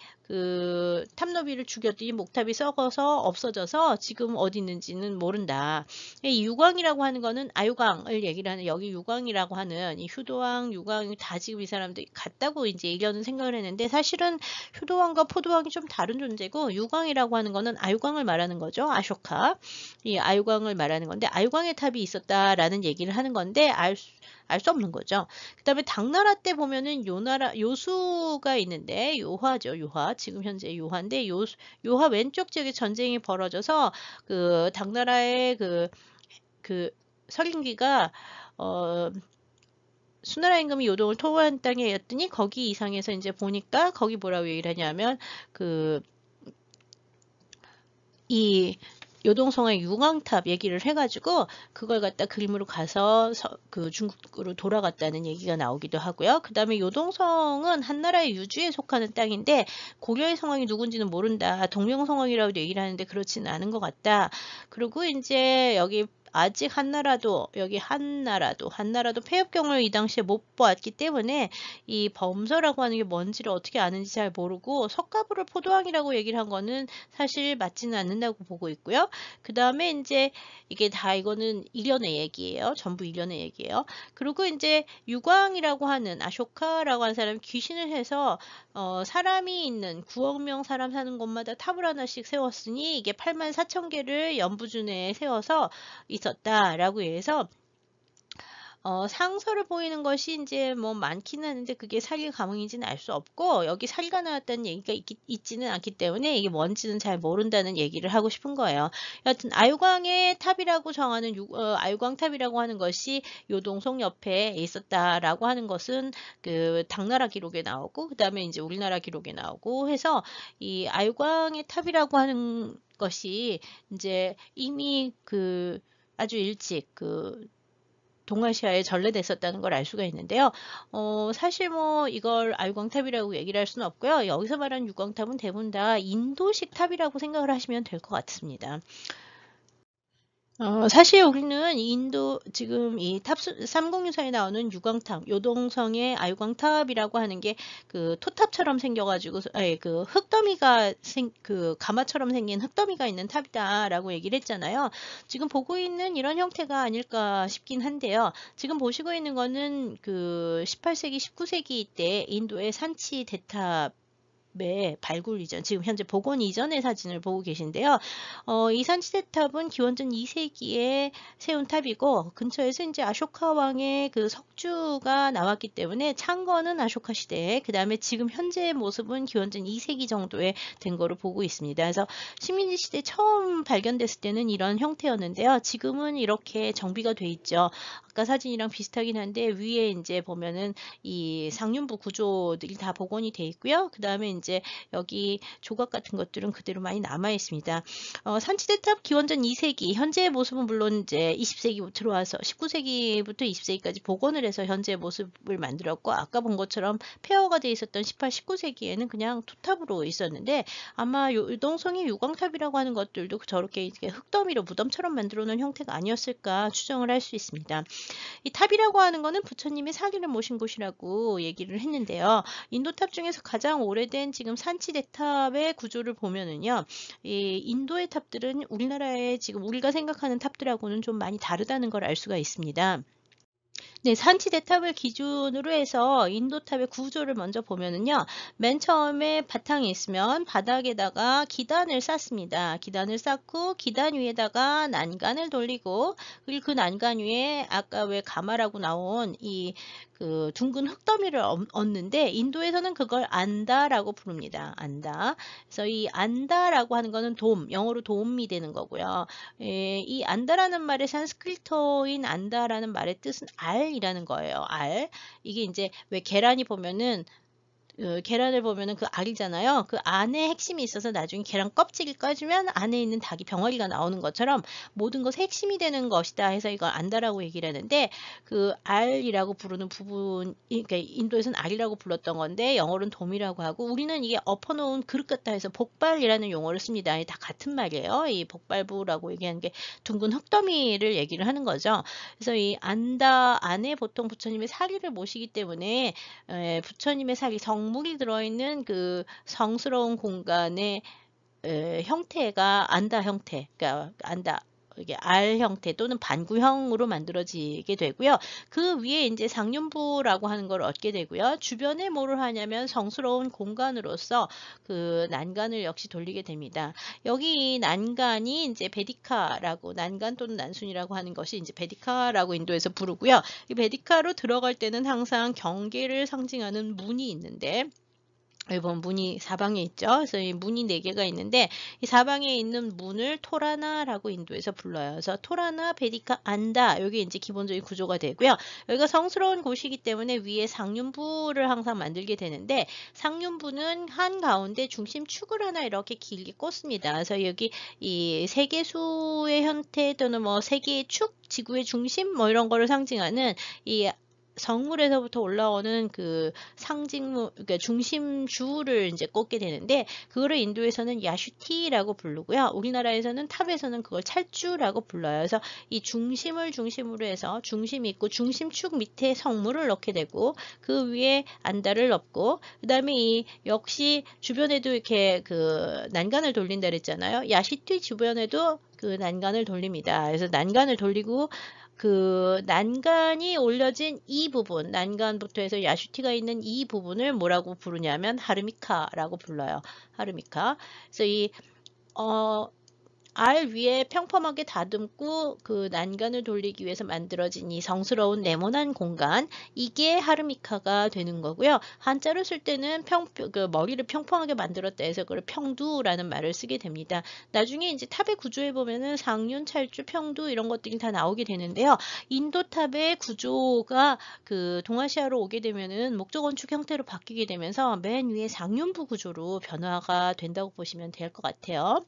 [SPEAKER 1] 탑노비를 죽였더니 목탑이 썩어서 없어져서 지금 어디 있는지는 모른다. 이 유광이라고 하는 거는 아유광을 얘기를 하는, 여기 유광이라고 하는 이 휴도왕, 유광 다 지금 이 사람들이 같다고 이제 이려는 생각을 했는데 사실은 휴도왕과 포도왕이 좀 다른 존재고 유광이라고 하는 거는 아유광을 말하는 거죠. 아쇼카. 이 아유광을 말하는 건데 아유광의 탑이 있었다라는 얘기를 하는 건데 알 수 없는 거죠. 그 다음에 당나라 때 보면은 요수가 있는데 요화죠. 요화. 지금 현재 요화인데 요화 왼쪽 지역에 전쟁이 벌어져서 당나라의 설린귀가 수나라 임금이 요동을 토호한 땅이었더니 거기 이상해서 이제 보니까 거기 뭐라고 얘기를 하냐면 이 요동성의 유광탑 얘기를 해가지고 그걸 갖다 그림으로 가서 중국으로 돌아갔다는 얘기가 나오기도 하고요. 그 다음에 요동성은 한나라의 유주에 속하는 땅인데 고려의 성왕이 누군지는 모른다. 동명성왕이라고 얘기를 하는데 그렇지는 않은 것 같다. 그리고 이제 여기 아직 한나라도 폐업경을 이 당시에 못 보았기 때문에 이 범서라고 하는 게 뭔지를 어떻게 아는지 잘 모르고 석가부를 포도왕이라고 얘기를 한 거는 사실 맞지는 않는다고 보고 있고요. 그 다음에 이제 이거는 일련의 얘기예요. 전부 일련의 얘기예요. 그리고 이제 유광이라고 하는 아쇼카라고 하는 사람이 귀신을 해서 사람이 있는 9억 명 사람 사는 곳마다 탑을 하나씩 세웠으니 이게 84,000개를 연부준에 세워서 있었다라고 해서 상서를 보이는 것이 이제 뭐 많기는 하는데 그게 사리 가문인지는 알 수 없고 여기 사리가 나왔다는 얘기가 있지는 않기 때문에 이게 뭔지는 잘 모른다는 얘기를 하고 싶은 거예요. 여하튼 아유광의 탑이라고 정하는 아유광탑이라고 하는 것이 요동성 옆에 있었다라고 하는 것은 당나라 기록에 나오고 그 다음에 이제 우리나라 기록에 나오고 해서 이 아유광의 탑이라고 하는 것이 이제 이미 아주 일찍 동아시아에 전래됐었다는 걸 알 수가 있는데요. 사실 뭐 이걸 아유광탑이라고 얘기를 할 수는 없고요. 여기서 말하는 유광탑은 대부분 다 인도식 탑이라고 생각을 하시면 될 것 같습니다. 사실 우리는 지금 이 탑 306사에 나오는 유광탑, 요동성의 아유광탑이라고 하는 게 토탑처럼 생겨가지고, 흙더미가 가마처럼 생긴 흙더미가 있는 탑이다라고 얘기를 했잖아요. 지금 보고 있는 이런 형태가 아닐까 싶긴 한데요. 지금 보시고 있는 거는 18세기, 19세기 때 인도의 산치 대탑 탑의 발굴 이전, 지금 현재 복원 이전의 사진을 보고 계신데요. 이 산치대탑은 기원전 2세기에 세운 탑이고 근처에서 이제 아쇼카 왕의 그 석주가 나왔기 때문에 창건은 아쇼카 시대에, 그 다음에 지금 현재의 모습은 기원전 2세기 정도에 된 거로 보고 있습니다. 그래서 식민지 시대 처음 발견됐을 때는 이런 형태였는데요. 지금은 이렇게 정비가 돼 있죠. 아까 사진이랑 비슷하긴 한데 위에 이제 보면은 이 상륜부 구조들이 다 복원이 돼 있고요. 그 다음에 이제 여기 조각 같은 것들은 그대로 많이 남아 있습니다. 산치대탑 기원전 2세기, 현재의 모습은 물론 이제 20세기 들어와서 19세기부터 20세기까지 복원을 해서 현재의 모습을 만들었고, 아까 본 것처럼 폐허가 돼 있었던 18, 19세기에는 그냥 투탑으로 있었는데, 아마 유동성이 유광탑이라고 하는 것들도 저렇게 흙더미로 무덤처럼 만들어 놓은 형태가 아니었을까 추정을 할 수 있습니다. 이 탑이라고 하는 거는 부처님의 사기를 모신 곳이라고 얘기를 했는데요. 인도탑 중에서 가장 오래된 지금 산치대탑의 구조를 보면은요, 이 인도의 탑들은 우리나라의 지금 우리가 생각하는 탑들하고는 좀 많이 다르다는 걸 알 수가 있습니다. 네, 산치대탑을 기준으로 해서 인도탑의 구조를 먼저 보면은요, 맨 처음에 바탕이 있으면 바닥에다가 기단을 쌓습니다. 기단을 쌓고 기단 위에다가 난간을 돌리고, 그리고 그 난간 위에 아까 왜 가마라고 나온 이 그 둥근 흙더미를 얹는데, 인도에서는 그걸 안다라고 부릅니다. 안다. 그래서 이 안다라고 하는 거는 돔, 영어로 돔이 되는 거고요. 이 안다라는 말의 산스크리트어인 안다라는 말의 뜻은 알이라는 거예요. 알. 이게 이제 왜 계란이 보면은 계란을 보면은 그 알이잖아요. 그 안에 핵심이 있어서 나중에 계란 껍질이 꺼지면 안에 있는 닭이 병아리가 나오는 것처럼 모든 것의 핵심이 되는 것이다 해서 이걸 안다라고 얘기를 하는데, 그 알이라고 부르는 부분, 그러니까 인도에서는 알이라고 불렀던 건데 영어로는 돔이라고 하고, 우리는 이게 엎어놓은 그릇 같다 해서 복발이라는 용어를 씁니다. 다 같은 말이에요. 이 복발부라고 얘기하는 게 둥근 흙더미를 얘기를 하는 거죠. 그래서 이 안다 안에 보통 부처님의 사리를 모시기 때문에 부처님의 사리, 성물이 들어있는 그 성스러운 공간의 형태가 안다 형태, 그러니까 안다, 이게 알 형태 또는 반구형으로 만들어지게 되고요. 그 위에 이제 상륜부라고 하는 걸 얻게 되고요. 주변에 뭐를 하냐면 성스러운 공간으로서 그 난간을 역시 돌리게 됩니다. 여기 이 난간이 이제 베디카라고, 난간 또는 난순이라고 하는 것이 이제 베디카라고 인도에서 부르고요. 이 베디카로 들어갈 때는 항상 경계를 상징하는 문이 있는데, 여기 보면 문이 사방에 있죠. 그래서 이 문이 4개가 있는데, 이 사방에 있는 문을 토라나라고 인도에서 불러요. 그래서 토라나, 베디카, 안다, 여기 이제 기본적인 구조가 되고요. 여기가 성스러운 곳이기 때문에 위에 상륜부를 항상 만들게 되는데, 상륜부는 한 가운데 중심축을 하나 이렇게 길게 꽂습니다. 그래서 여기 이 세계수의 형태 또는 뭐 세계의 축, 지구의 중심 뭐 이런 거를 상징하는 이 성물에서부터 올라오는 그 상징물, 그러니까 중심주를 이제 꽂게 되는데, 그거를 인도에서는 야슈티라고 부르고요. 우리나라에서는 탑에서는 그걸 찰주라고 불러요. 그래서 이 중심을 중심으로 해서 중심이 있고 중심축 밑에 성물을 넣게 되고, 그 위에 안다를 넣고, 그 다음에 이 역시 주변에도 이렇게 그 난간을 돌린다 그랬잖아요. 야시티 주변에도 그 난간을 돌립니다. 그래서 난간을 돌리고, 그 난간이 올려진 이 부분, 난간부터 해서 야슈티가 있는 이 부분을 뭐라고 부르냐면 하르미카라고 불러요. 하르미카. 그래서 이 알 위에 평범하게 다듬고 그 난간을 돌리기 위해서 만들어진 이 성스러운 네모난 공간, 이게 하르미카가 되는 거고요. 한자로 쓸 때는 그 머리를 평평하게 만들었다 해서 그걸 평두라는 말을 쓰게 됩니다. 나중에 이제 탑의 구조에 보면은 상륜, 찰주, 평두 이런 것들이 다 나오게 되는데요. 인도 탑의 구조가 그 동아시아로 오게 되면은 목조 건축 형태로 바뀌게 되면서 맨 위에 상륜부 구조로 변화가 된다고 보시면 될 것 같아요.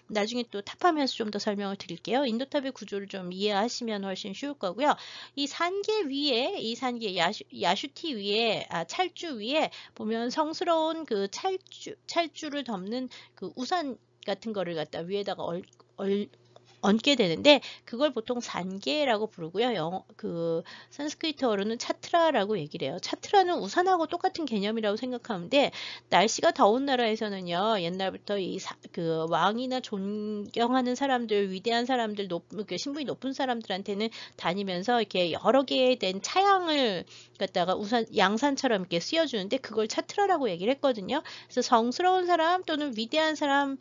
[SPEAKER 1] 나중에 또 탑하면서 좀 더 설명을 드릴게요. 인도탑의 구조를 좀 이해하시면 훨씬 쉬울 거고요. 이 산계 위에, 이 산계 야슈티 위에, 찰주 위에 보면 성스러운 그 찰주를 덮는 그 우산 같은 거를 갖다 위에다가 얹게 되는데 그걸 보통 산계라고 부르고요. 산스크리트어로는 차트라라고 얘기를 해요. 차트라는 우산하고 똑같은 개념이라고 생각하면 돼. 날씨가 더운 나라에서는요. 옛날부터 그 왕이나 존경하는 사람들, 위대한 사람들, 신분이 높은 사람들한테는 다니면서 이렇게 여러 개에 된 차양을 갖다가 우산 양산처럼 이렇게 씌워주는데 그걸 차트라라고 얘기를 했거든요. 그래서 성스러운 사람 또는 위대한 사람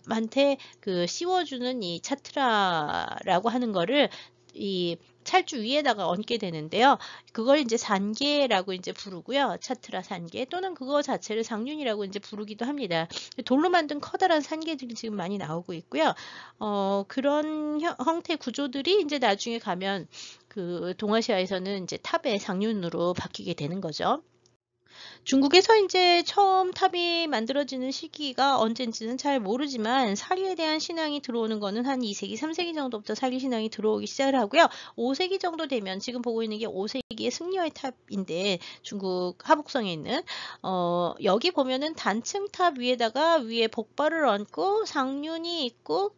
[SPEAKER 1] 한테 그 씌워주는 이 차트라라고 하는 거를 이 찰주 위에다가 얹게 되는데요. 그걸 이제 산계라고 이제 부르고요. 차트라 산계 또는 그거 자체를 상륜이라고 이제 부르기도 합니다. 돌로 만든 커다란 산계들이 지금 많이 나오고 있고요. 그런 형태 구조들이 이제 나중에 가면 그 동아시아에서는 이제 탑의 상륜으로 바뀌게 되는 거죠. 중국에서 이제 처음 탑이 만들어지는 시기가 언젠지는 잘 모르지만 사리에 대한 신앙이 들어오는 거는 한 2세기, 3세기 정도부터 사리 신앙이 들어오기 시작을 하고요. 5세기 정도 되면 지금 보고 있는 게 5세기의 승려의 탑인데 중국 하북성에 있는 여기 보면은 단층 탑 위에다가 위에 복발을 얹고 상륜이 있고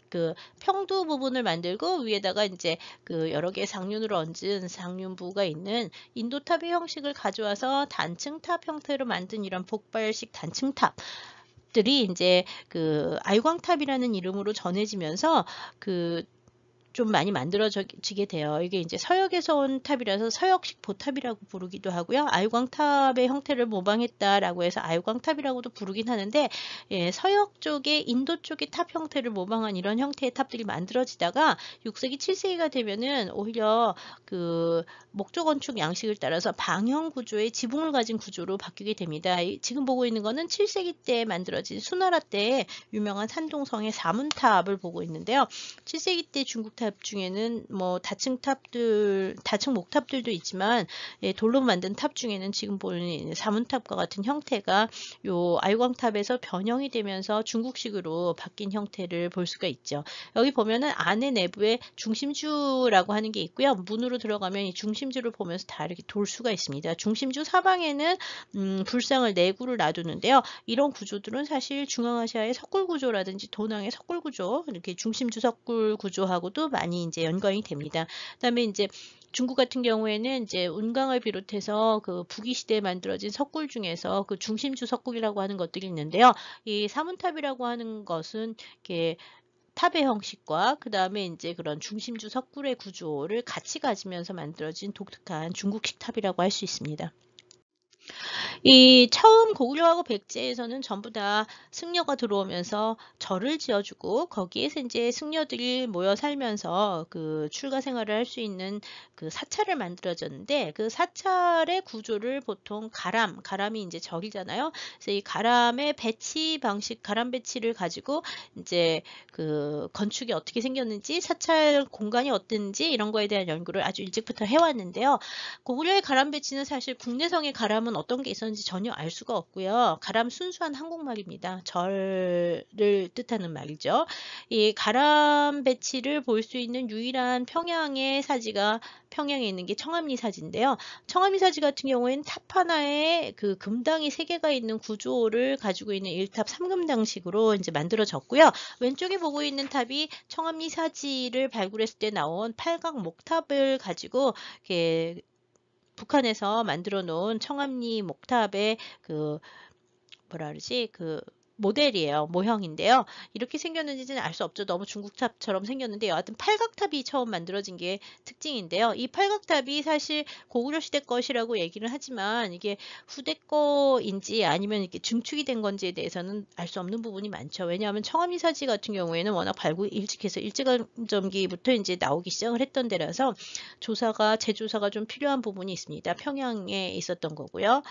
[SPEAKER 1] 그 평두 부분을 만들고 위에다가 이제 그 여러 개의 상륜으로 얹은 상륜부가 있는 인도탑의 형식을 가져와서 단층탑 형태로 만든 이런 복발식 단층탑들이 이제 그 아유광탑이라는 이름으로 전해지면서 그 좀 많이 만들어지게 돼요. 이게 이제 서역에서 온 탑이라서 서역식 보탑이라고 부르기도 하고요. 아유광탑의 형태를 모방했다라고 해서 아유광탑이라고도 부르긴 하는데 서역 쪽에 인도 쪽의 탑 형태를 모방한 이런 형태의 탑들이 만들어지다가 6세기, 7세기가 되면은 오히려 그 목조 건축 양식을 따라서 방형 구조의 지붕을 가진 구조로 바뀌게 됩니다. 지금 보고 있는 거는 7세기 때 만들어진 수나라 때 유명한 산동성의 사문탑을 보고 있는데요. 7세기 때 중국 탑 중에는 뭐 다층 목탑들도 있지만 돌로 만든 탑 중에는 지금 보이는 사문탑과 같은 형태가 요 아유광탑에서 변형이 되면서 중국식으로 바뀐 형태를 볼 수가 있죠. 여기 보면은 안에 내부에 중심주라고 하는 게 있고요. 문으로 들어가면 이 중심주를 보면서 다 이렇게 돌 수가 있습니다. 중심주 사방에는 불상을 4구를 놔두는데요. 이런 구조들은 사실 중앙아시아의 석굴 구조라든지 도낭의 석굴 구조, 이렇게 중심주 석굴 구조하고도 많이 이제 연관이 됩니다. 그다음에 이제 중국 같은 경우에는 이제 운강을 비롯해서 그 북이 시대에 만들어진 석굴 중에서 그 중심주 석굴이라고 하는 것들이 있는데요. 이 사문탑이라고 하는 것은 이렇게 탑의 형식과 그 다음에 이제 그런 중심주 석굴의 구조를 같이 가지면서 만들어진 독특한 중국식 탑이라고 할 수 있습니다. 이 처음 고구려하고 백제에서는 전부 다 승려가 들어오면서 절을 지어주고 거기에서 이제 승려들이 모여 살면서 그 출가 생활을 할 수 있는 그 사찰을 만들어졌는데 그 사찰의 구조를 보통 가람이 이제 절이잖아요. 그래서 이 가람의 배치 방식, 가람 배치를 가지고 이제 그 건축이 어떻게 생겼는지, 사찰 공간이 어땠는지 이런 거에 대한 연구를 아주 일찍부터 해왔는데요. 고구려의 가람 배치는 사실 국내성의 가람은 어떤 게 있었는지 전혀 알 수가 없고요. 가람 순수한 한국말입니다. 절을 뜻하는 말이죠. 이 가람 배치를 볼 수 있는 유일한 평양의 사지가 평양에 있는 게 청암리 사지인데요. 청암리 사지 같은 경우에는 탑 하나에 그 금당이 3개가 있는 구조를 가지고 있는 1탑 3금당식으로 이제 만들어졌고요. 왼쪽에 보고 있는 탑이 청암리 사지를 발굴했을 때 나온 팔각 목탑을 가지고 이렇게 북한에서 만들어 놓은 청암리 목탑의 그 뭐라 그러지? 그 모델이에요. 모형인데요. 이렇게 생겼는지는 알 수 없죠. 너무 중국탑처럼 생겼는데 여하튼 팔각탑이 처음 만들어진 게 특징인데요. 이 팔각탑이 사실 고구려 시대 것이라고 얘기를 하지만 이게 후대 거인지 아니면 이렇게 증축이 된 건지에 대해서는 알 수 없는 부분이 많죠. 왜냐하면 청암리 사지 같은 경우에는 워낙 발굴 일찍해서 일제강점기부터 이제 나오기 시작을 했던 데라서 재조사가 좀 필요한 부분이 있습니다. 평양에 있었던 거고요.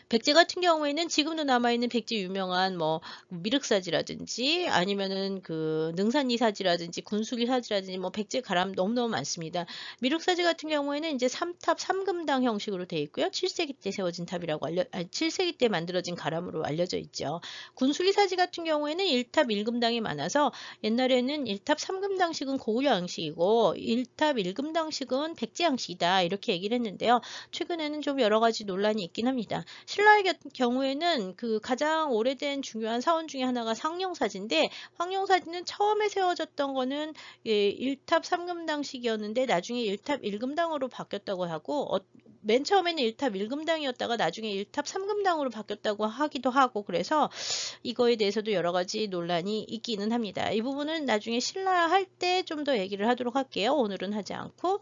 [SPEAKER 1] 백제 같은 경우에는 지금도 남아있는 백제 유명한 뭐 미륵사지라든지 아니면은 그 능산이사지라든지 군수리사지라든지 뭐 백제 가람 너무너무 많습니다. 미륵사지 같은 경우에는 이제 3탑 3금당 형식으로 되어 있고요. 7세기 때 세워진 탑이라고 7세기 때 만들어진 가람으로 알려져 있죠. 군수리사지 같은 경우에는 1탑 1금당이 많아서 옛날에는 1탑 3금당식은 고구려 양식이고 1탑 1금당식은 백제 양식이다 이렇게 얘기를 했는데요. 최근에는 좀 여러 가지 논란이 있긴 합니다. 신라의 경우에는 그 가장 오래된 중요한 사원 중에 하나가 황룡사지인데, 황룡사지는 처음에 세워졌던 거는 예, 1탑 3금당식이었는데 나중에 1탑 1금당으로 바뀌었다고 하고, 맨 처음에는 1탑 1금당이었다가 나중에 1탑 3금당으로 바뀌었다고 하기도 하고, 그래서 이거에 대해서도 여러 가지 논란이 있기는 합니다. 이 부분은 나중에 신라 할 때 좀 더 얘기를 하도록 할게요. 오늘은 하지 않고,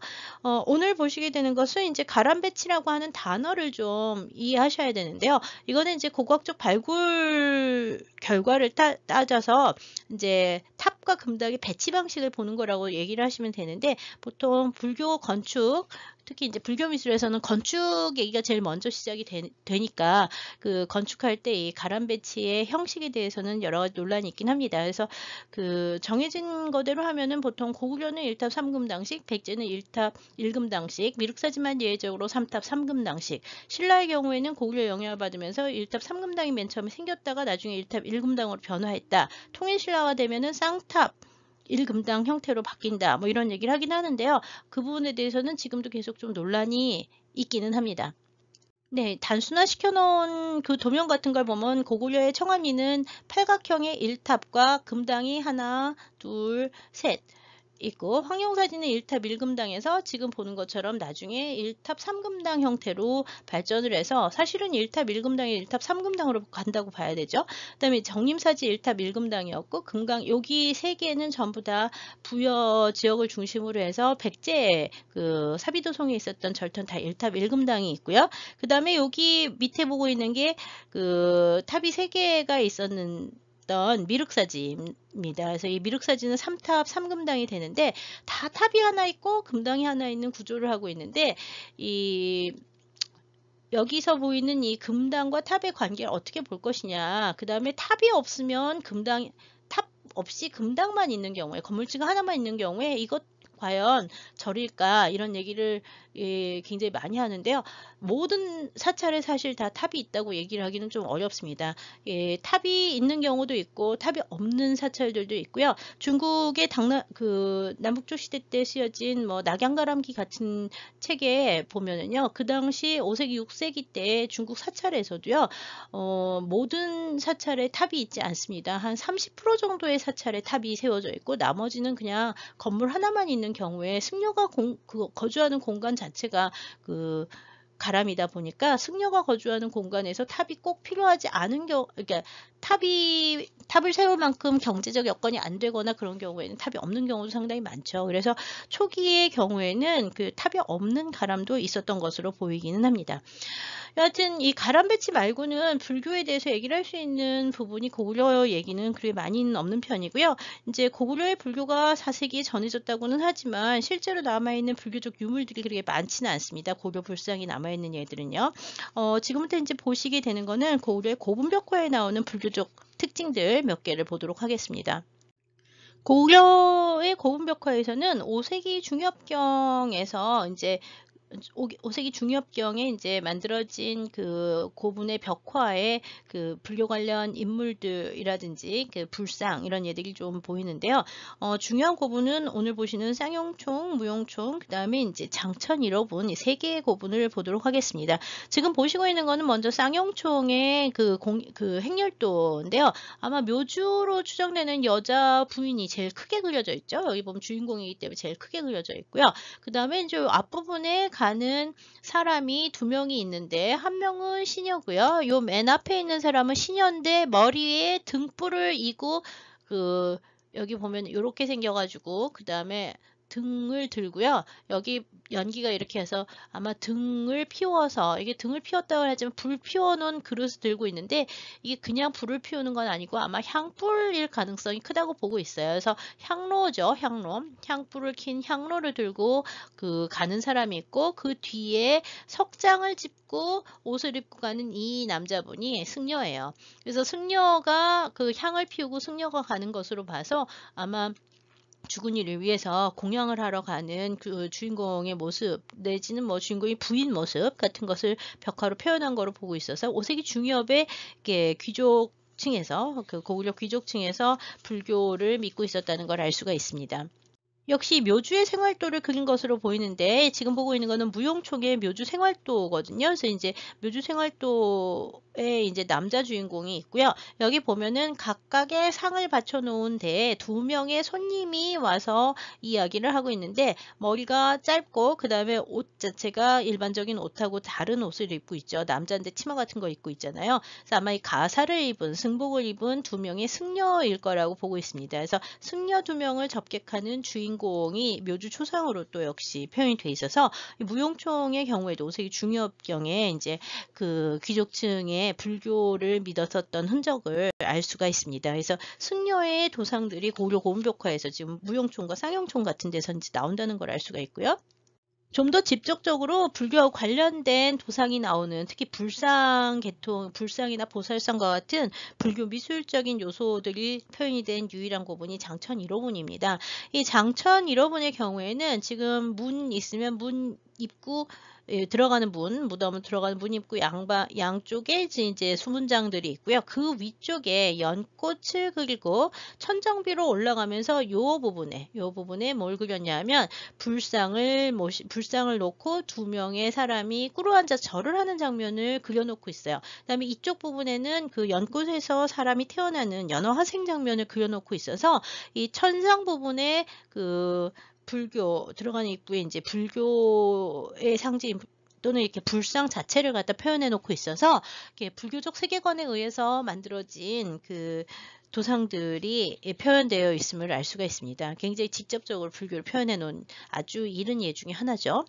[SPEAKER 1] 오늘 보시게 되는 것은 이제 가람배치라고 하는 단어를 좀 이해하셔야 되는데요. 이거는 이제 고고학적 발굴 결과를 따져서 이제 탑과 금당의 배치 방식을 보는 거라고 얘기를 하시면 되는데, 보통 불교 건축, 특히 이제 불교 미술에서는 건축 얘기가 제일 먼저 시작이 되니까 그 건축할 때 이 가람 배치의 형식에 대해서는 여러 가지 논란이 있긴 합니다. 그래서 그 정해진 거대로 하면은 보통 고구려는 1탑 3금당식, 백제는 1탑 1금당식, 미륵사지만 예외적으로 3탑 3금당식. 신라의 경우에는 고구려 영향을 받으면서 1탑 3금당이 맨 처음에 생겼다가 나중에 1탑 1금당으로 변화했다. 통일신라가 되면은 쌍탑 1금당 형태로 바뀐다. 뭐 이런 얘기를 하긴 하는데요. 그 부분에 대해서는 지금도 계속 좀 논란이 있기는 합니다. 네, 단순화시켜 놓은 그 도면 같은 걸 보면 고구려의 청암리는 팔각형의 1탑과 금당이 하나, 둘, 셋 있고, 황룡사지는 1탑 1금당에서 지금 보는 것처럼 나중에 1탑 3금당 형태로 발전을 해서 사실은 1탑 1금당이 1탑 3금당으로 간다고 봐야 되죠. 그 다음에 정림사지 1탑 1금당이었고, 금강 여기 세 개는 전부 다 부여 지역을 중심으로 해서 백제 그 사비도성에 있었던 절턴 다 1탑 1금당이 있고요. 그 다음에 여기 밑에 보고 있는 게 그 탑이 세 개가 있었는 미륵사지입니다. 그래서 이 미륵사지는 3탑 3금당이 되는데 다 탑이 하나 있고 금당이 하나 있는 구조를 하고 있는데, 이 여기서 보이는 이 금당과 탑의 관계를 어떻게 볼 것이냐, 그 다음에 탑이 없으면 탑 없이 금당만 있는 경우에, 건물주가 하나만 있는 경우에 이것 과연 절일까, 이런 얘기를 예, 굉장히 많이 하는데요. 모든 사찰에 사실 다 탑이 있다고 얘기를 하기는 좀 어렵습니다. 예, 탑이 있는 경우도 있고 탑이 없는 사찰들도 있고요. 중국의 남북조 시대 때 쓰여진 뭐 낙양가람기 같은 책에 보면은요, 그 당시 5세기 6세기 때 중국 사찰에서도요, 모든 사찰에 탑이 있지 않습니다. 한 30% 정도의 사찰에 탑이 세워져 있고 나머지는 그냥 건물 하나만 있는 경우에 승려가 거주하는 공간 자체가 그 가람이다 보니까 승려가 거주하는 공간에서 탑이 꼭 필요하지 않은 그러니까 탑을 세울 만큼 경제적 여건이 안 되거나 그런 경우에는 탑이 없는 경우도 상당히 많죠. 그래서 초기의 경우에는 그 탑이 없는 가람도 있었던 것으로 보이기는 합니다. 여하튼 이 가람 배치 말고는 불교에 대해서 얘기를 할 수 있는 부분이 고구려 얘기는 그리 많이는 없는 편이고요. 이제 고구려의 불교가 4세기에 전해졌다고는 하지만 실제로 남아있는 불교적 유물들이 그렇게 많지는 않습니다. 고려 불상이 남아있는 얘들은요. 지금부터 이제 보시게 되는 거는 고구려의 고분벽화에 나오는 불교적 특징들 몇 개를 보도록 하겠습니다. 고구려의 고분벽화에서는 5세기 중엽경에서 이제 5세기 중엽경에 이제 만들어진 그 고분의 벽화에 그 불교 관련 인물들이라든지 그 불상 이런 예들이 좀 보이는데요. 중요한 고분은 오늘 보시는 쌍용총, 무용총, 그 다음에 이제 장천 1호분 이 세 개의 고분을 보도록 하겠습니다. 지금 보시고 있는 거는 먼저 쌍용총의 그 행렬도인데요. 아마 묘주로 추정되는 여자 부인이 제일 크게 그려져 있죠. 여기 보면 주인공이기 때문에 제일 크게 그려져 있고요. 그 다음에 이제 앞부분에 가는 사람이 두 명이 있는데 한 명은 시녀고요. 요 맨 앞에 있는 사람은 시녀인데 머리에 등불을 이고 여기 보면 이렇게 생겨가지고 그 다음에 등을 들고요. 여기 연기가 이렇게 해서 아마 등을 피워서, 이게 등을 피웠다고 하지만 불 피워놓은 그릇을 들고 있는데 이게 그냥 불을 피우는 건 아니고 아마 향불일 가능성이 크다고 보고 있어요. 그래서 향로죠. 향불을 킨 향로를 들고 가는 사람이 있고 그 뒤에 석장을 짚고 옷을 입고 가는 이 남자분이 승려예요. 그래서 승려가 그 향을 피우고 승려가 가는 것으로 봐서 아마 죽은 이를 위해서 공양을 하러 가는 그 주인공의 모습 내지는 뭐 주인공의 부인 모습 같은 것을 벽화로 표현한 거로 보고 있어서 5세기 중엽에 귀족층에서 그 고구려 귀족층에서 불교를 믿고 있었다는 걸 알 수가 있습니다. 역시 묘주의 생활도를 그린 것으로 보이는데 지금 보고 있는 거는 무용총의 묘주 생활도거든요. 그래서 이제 묘주 생활도에 이제 남자 주인공이 있고요. 여기 보면은 각각의 상을 받쳐 놓은 데에 두 명의 손님이 와서 이야기를 하고 있는데 머리가 짧고 그 다음에 옷 자체가 일반적인 옷하고 다른 옷을 입고 있죠. 남자인데 치마 같은 거 입고 있잖아요. 그래서 아마 이 가사를 입은 승복을 입은 두 명의 승려일 거라고 보고 있습니다. 그래서 승려 두 명을 접객하는 주인공이 묘주 초상으로 또 역시 표현이 돼 있어서 무용총의 경우에도 오세기 중엽경에 이제 그 귀족층의 불교를 믿었었던 흔적을 알 수가 있습니다. 그래서 승려의 도상들이 고려 고음벽화에서 지금 무용총과 쌍용총 같은 데서 이제 나온다는 걸 알 수가 있고요. 좀 더 직접적으로 불교와 관련된 도상이 나오는 특히 불상 계통, 불상이나 보살상과 같은 불교 미술적인 요소들이 표현이 된 유일한 고분이 장천 1호분입니다. 이 장천 1호분의 경우에는 지금 문 있으면 문 입구 들어가는 문, 무덤을 들어가는 문 입구 양쪽에 이제 수문장들이 있고요. 그 위쪽에 연꽃을 그리고 천정비로 올라가면서 요 부분에 뭘 그렸냐면 불상을 놓고 두 명의 사람이 꿇어앉아 절을 하는 장면을 그려놓고 있어요. 그다음에 이쪽 부분에는 그 연꽃에서 사람이 태어나는 연화화생 장면을 그려놓고 있어서 이 천상 부분에 그 불교 들어가는 입구에 이제 불교의 상징 또는 이렇게 불상 자체를 갖다 표현해 놓고 있어서 이렇게 불교적 세계관에 의해서 만들어진 그 도상들이 표현되어 있음을 알 수가 있습니다. 굉장히 직접적으로 불교를 표현해 놓은 아주 이른 예 중에 하나죠.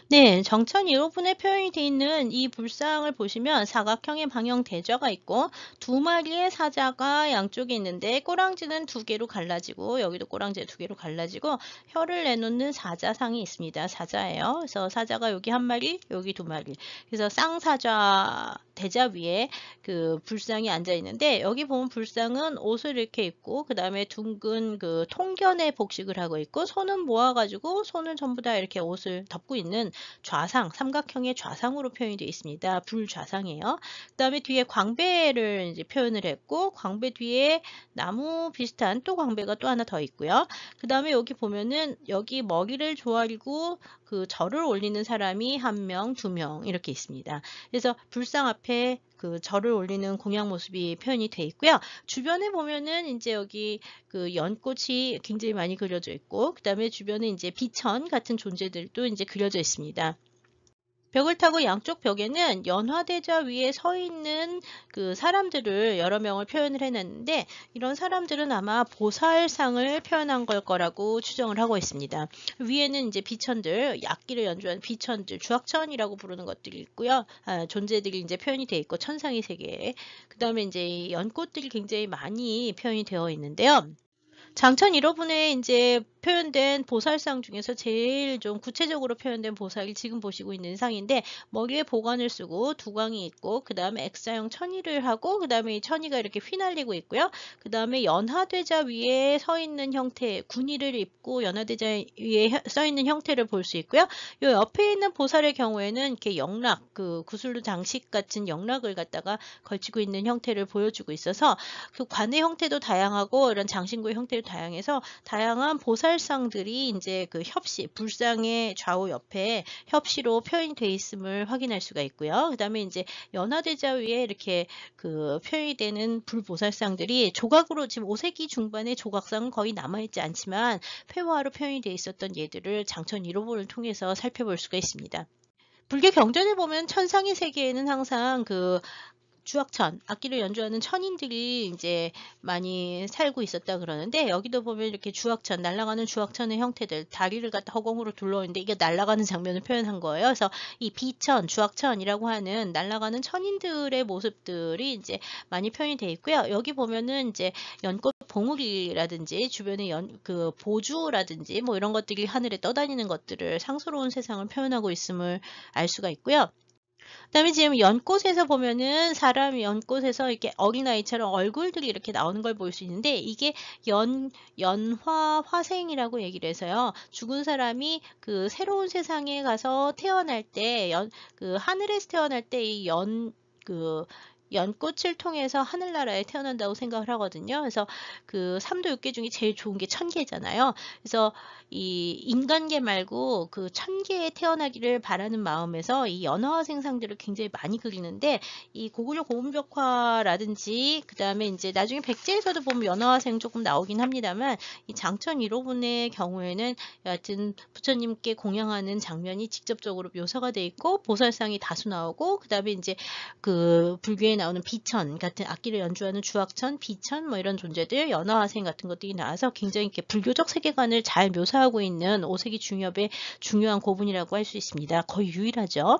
[SPEAKER 1] 네, 정천 1호분에 표현이 되어 있는 이 불상을 보시면 사각형의 방형 대좌가 있고 두 마리의 사자가 양쪽에 있는데 꼬랑지는 두 개로 갈라지고 여기도 꼬랑지 두 개로 갈라지고 혀를 내놓는 사자상이 있습니다. 사자예요. 그래서 사자가 여기 한 마리, 여기 두 마리. 그래서 쌍사자 대자 위에 그 불상이 앉아 있는데 여기 보면 불상은 옷을 이렇게 입고 그 다음에 둥근 그 통견의 복식을 하고 있고 손은 모아가지고 손을 전부 다 이렇게 옷을 덮고 있는 좌상, 삼각형의 좌상으로 표현이 되어 있습니다. 불좌상이에요. 그 다음에 뒤에 광배를 이제 표현을 했고 광배 뒤에 나무 비슷한 또 광배가 또 하나 더 있고요. 그 다음에 여기 보면은 여기 머리를 조아리고 그 절을 올리는 사람이 한 명, 두 명 이렇게 있습니다. 그래서 불상 앞에 그 절을 올리는 공양 모습이 표현이 돼 있고요. 주변에 보면은 이제 여기 그 연꽃이 굉장히 많이 그려져 있고, 그 다음에 주변에 이제 비천 같은 존재들도 이제 그려져 있습니다. 벽을 타고 양쪽 벽에는 연화대자 위에 서 있는 그 사람들을 여러 명을 표현을 해놨는데 이런 사람들은 아마 보살상을 표현한 걸 거라고 추정을 하고 있습니다. 위에는 이제 비천들, 악기를 연주하는 비천들, 주악천이라고 부르는 것들이 있고요. 존재들이 이제 표현이 되어 있고 천상의 세계에. 그 다음에 이제 연꽃들이 굉장히 많이 표현이 되어 있는데요. 장천 1호분에 이제 표현된 보살상 중에서 제일 좀 구체적으로 표현된 보살이 지금 보시고 있는 상인데 머리에 보관을 쓰고 두광이 있고 그 다음에 X자형 천의를 하고 그 다음에 이 천의가 이렇게 휘날리고 있고요. 그 다음에 연화대자 위에 서 있는 형태 군의를 입고 연화대자 위에 서 있는 형태를 볼 수 있고요. 요 옆에 있는 보살의 경우에는 이렇게 영락 그 구슬로 장식 같은 영락을 갖다가 걸치고 있는 형태를 보여주고 있어서 그 관의 형태도 다양하고 이런 장신구의 형태도 다양해서 다양한 보살상들이 이제 그 협시, 불상의 좌우 옆에 협시로 표현이 되어 있음을 확인할 수가 있고요. 그 다음에 이제 연화대자 위에 이렇게 그 표현이 되는 불보살상들이 조각으로 지금 5세기 중반의 조각상은 거의 남아있지 않지만 폐화로 표현이 되어 있었던 예들을 장천 1호본을 통해서 살펴볼 수가 있습니다. 불교 경전에 보면 천상의 세계에는 항상 그 주악천, 악기를 연주하는 천인들이 이제 많이 살고 있었다 그러는데 여기도 보면 이렇게 주악천, 날아가는 주악천의 형태들, 다리를 갖다 허공으로 둘러오는데 이게 날아가는 장면을 표현한 거예요. 그래서 이 비천, 주악천이라고 하는 날아가는 천인들의 모습들이 이제 많이 표현이 되어 있고요. 여기 보면은 이제 연꽃 봉우리라든지 주변에 그 보주라든지 뭐 이런 것들이 하늘에 떠다니는 것들을 상스러운 세상을 표현하고 있음을 알 수가 있고요. 그다음에 지금 연꽃에서 보면은 사람 연꽃에서 이렇게 어린아이처럼 얼굴들이 이렇게 나오는 걸 볼 수 있는데 이게 연화 화생이라고 얘기를 해서요. 죽은 사람이 그 새로운 세상에 가서 태어날 때 그 하늘에서 태어날 때 이 그 연꽃을 통해서 하늘나라에 태어난다고 생각을 하거든요. 그래서 그 3도 6개 중에 제일 좋은 게 천계잖아요. 그래서 이 인간계 말고 그 천계에 태어나기를 바라는 마음에서 이 연화 생상들을 굉장히 많이 그리는데, 이 고구려 고음벽화라든지 그다음에 이제 나중에 백제에서도 보면 연화생 조금 나오긴 합니다만, 이 장천 1호분의 경우에는 여하튼 부처님께 공양하는 장면이 직접적으로 묘사가 돼 있고 보살상이 다수 나오고, 그다음에 이제 그 불교에 나오는 비천 같은 악기를 연주하는 주악천, 비천 뭐 이런 존재들, 연화화생 같은 것들이 나와서 굉장히 이렇게 불교적 세계관을 잘 묘사하고 있는 오색이 중엽의 중요한 고분이라고 할 수 있습니다. 거의 유일하죠.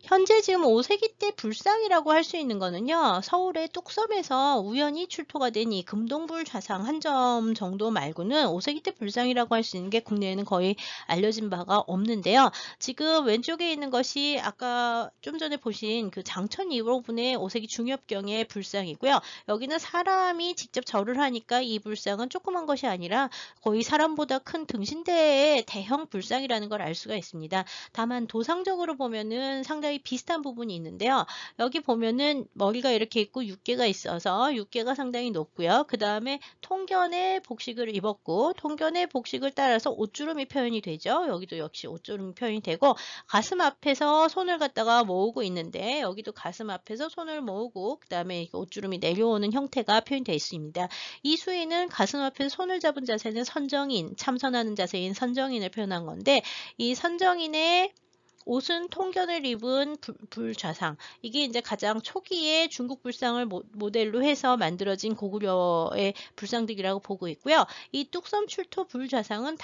[SPEAKER 1] 현재 지금 5세기 때 불상이라고 할 수 있는 거는요, 서울의 뚝섬에서 우연히 출토가 된 이 금동불 좌상 한 점 정도 말고는 5세기 때 불상이라고 할 수 있는 게 국내에는 거의 알려진 바가 없는데요. 지금 왼쪽에 있는 것이 아까 좀 전에 보신 그 장천 1호분의 5세기 중엽경의 불상이고요. 여기는 사람이 직접 절을 하니까 이 불상은 조그만 것이 아니라 거의 사람보다 큰 등신대의 대형 불상이라는 걸 알 수가 있습니다. 다만 도상적으로 보면은 상당히 비슷한 부분이 있는데요. 여기 보면은 머리가 이렇게 있고 육개가 있어서 육개가 상당히 높고요. 그 다음에 통견의 복식을 입었고, 통견의 복식을 따라서 옷주름이 표현이 되죠. 여기도 역시 옷주름이 표현이 되고, 가슴 앞에서 손을 갖다가 모으고 있는데, 여기도 가슴 앞에서 손을 모으고 그 다음에 옷주름이 내려오는 형태가 표현되어 있습니다. 이 수에는 가슴 앞에서 손을 잡은 자세는 선정인, 참선하는 자세인 선정인을 표현한 건데, 이 선정인의 옷은 통견을 입은 불좌상. 이게 이제 가장 초기에 중국 불상을 모델로 해서 만들어진 고구려의 불상들이라고 보고 있고요. 이 뚝섬 출토 불좌상은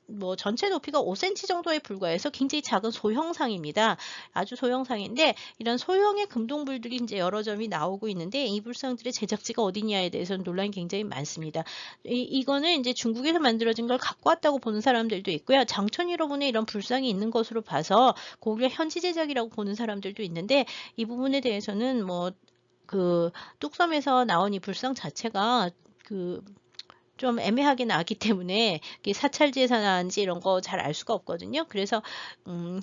[SPEAKER 1] 뭐 전체 높이가 5cm 정도에 불과해서 굉장히 작은 소형상입니다. 아주 소형상인데, 이런 소형의 금동불들이 이제 여러 점이 나오고 있는데, 이 불상들의 제작지가 어디냐에 대해서는 논란이 굉장히 많습니다. 이거는 이제 중국에서 만들어진 걸 갖고 왔다고 보는 사람들도 있고요. 장천 1호분에 이런 불상이 있는 것으로 봐서 고구려 현지 제작이라고 보는 사람들도 있는데, 이 부분에 대해서는 뭐 그 뚝섬에서 나온 이 불상 자체가 그 좀 애매하게 나왔기 때문에 사찰지에서 나왔는지 이런 거 잘 알 수가 없거든요. 그래서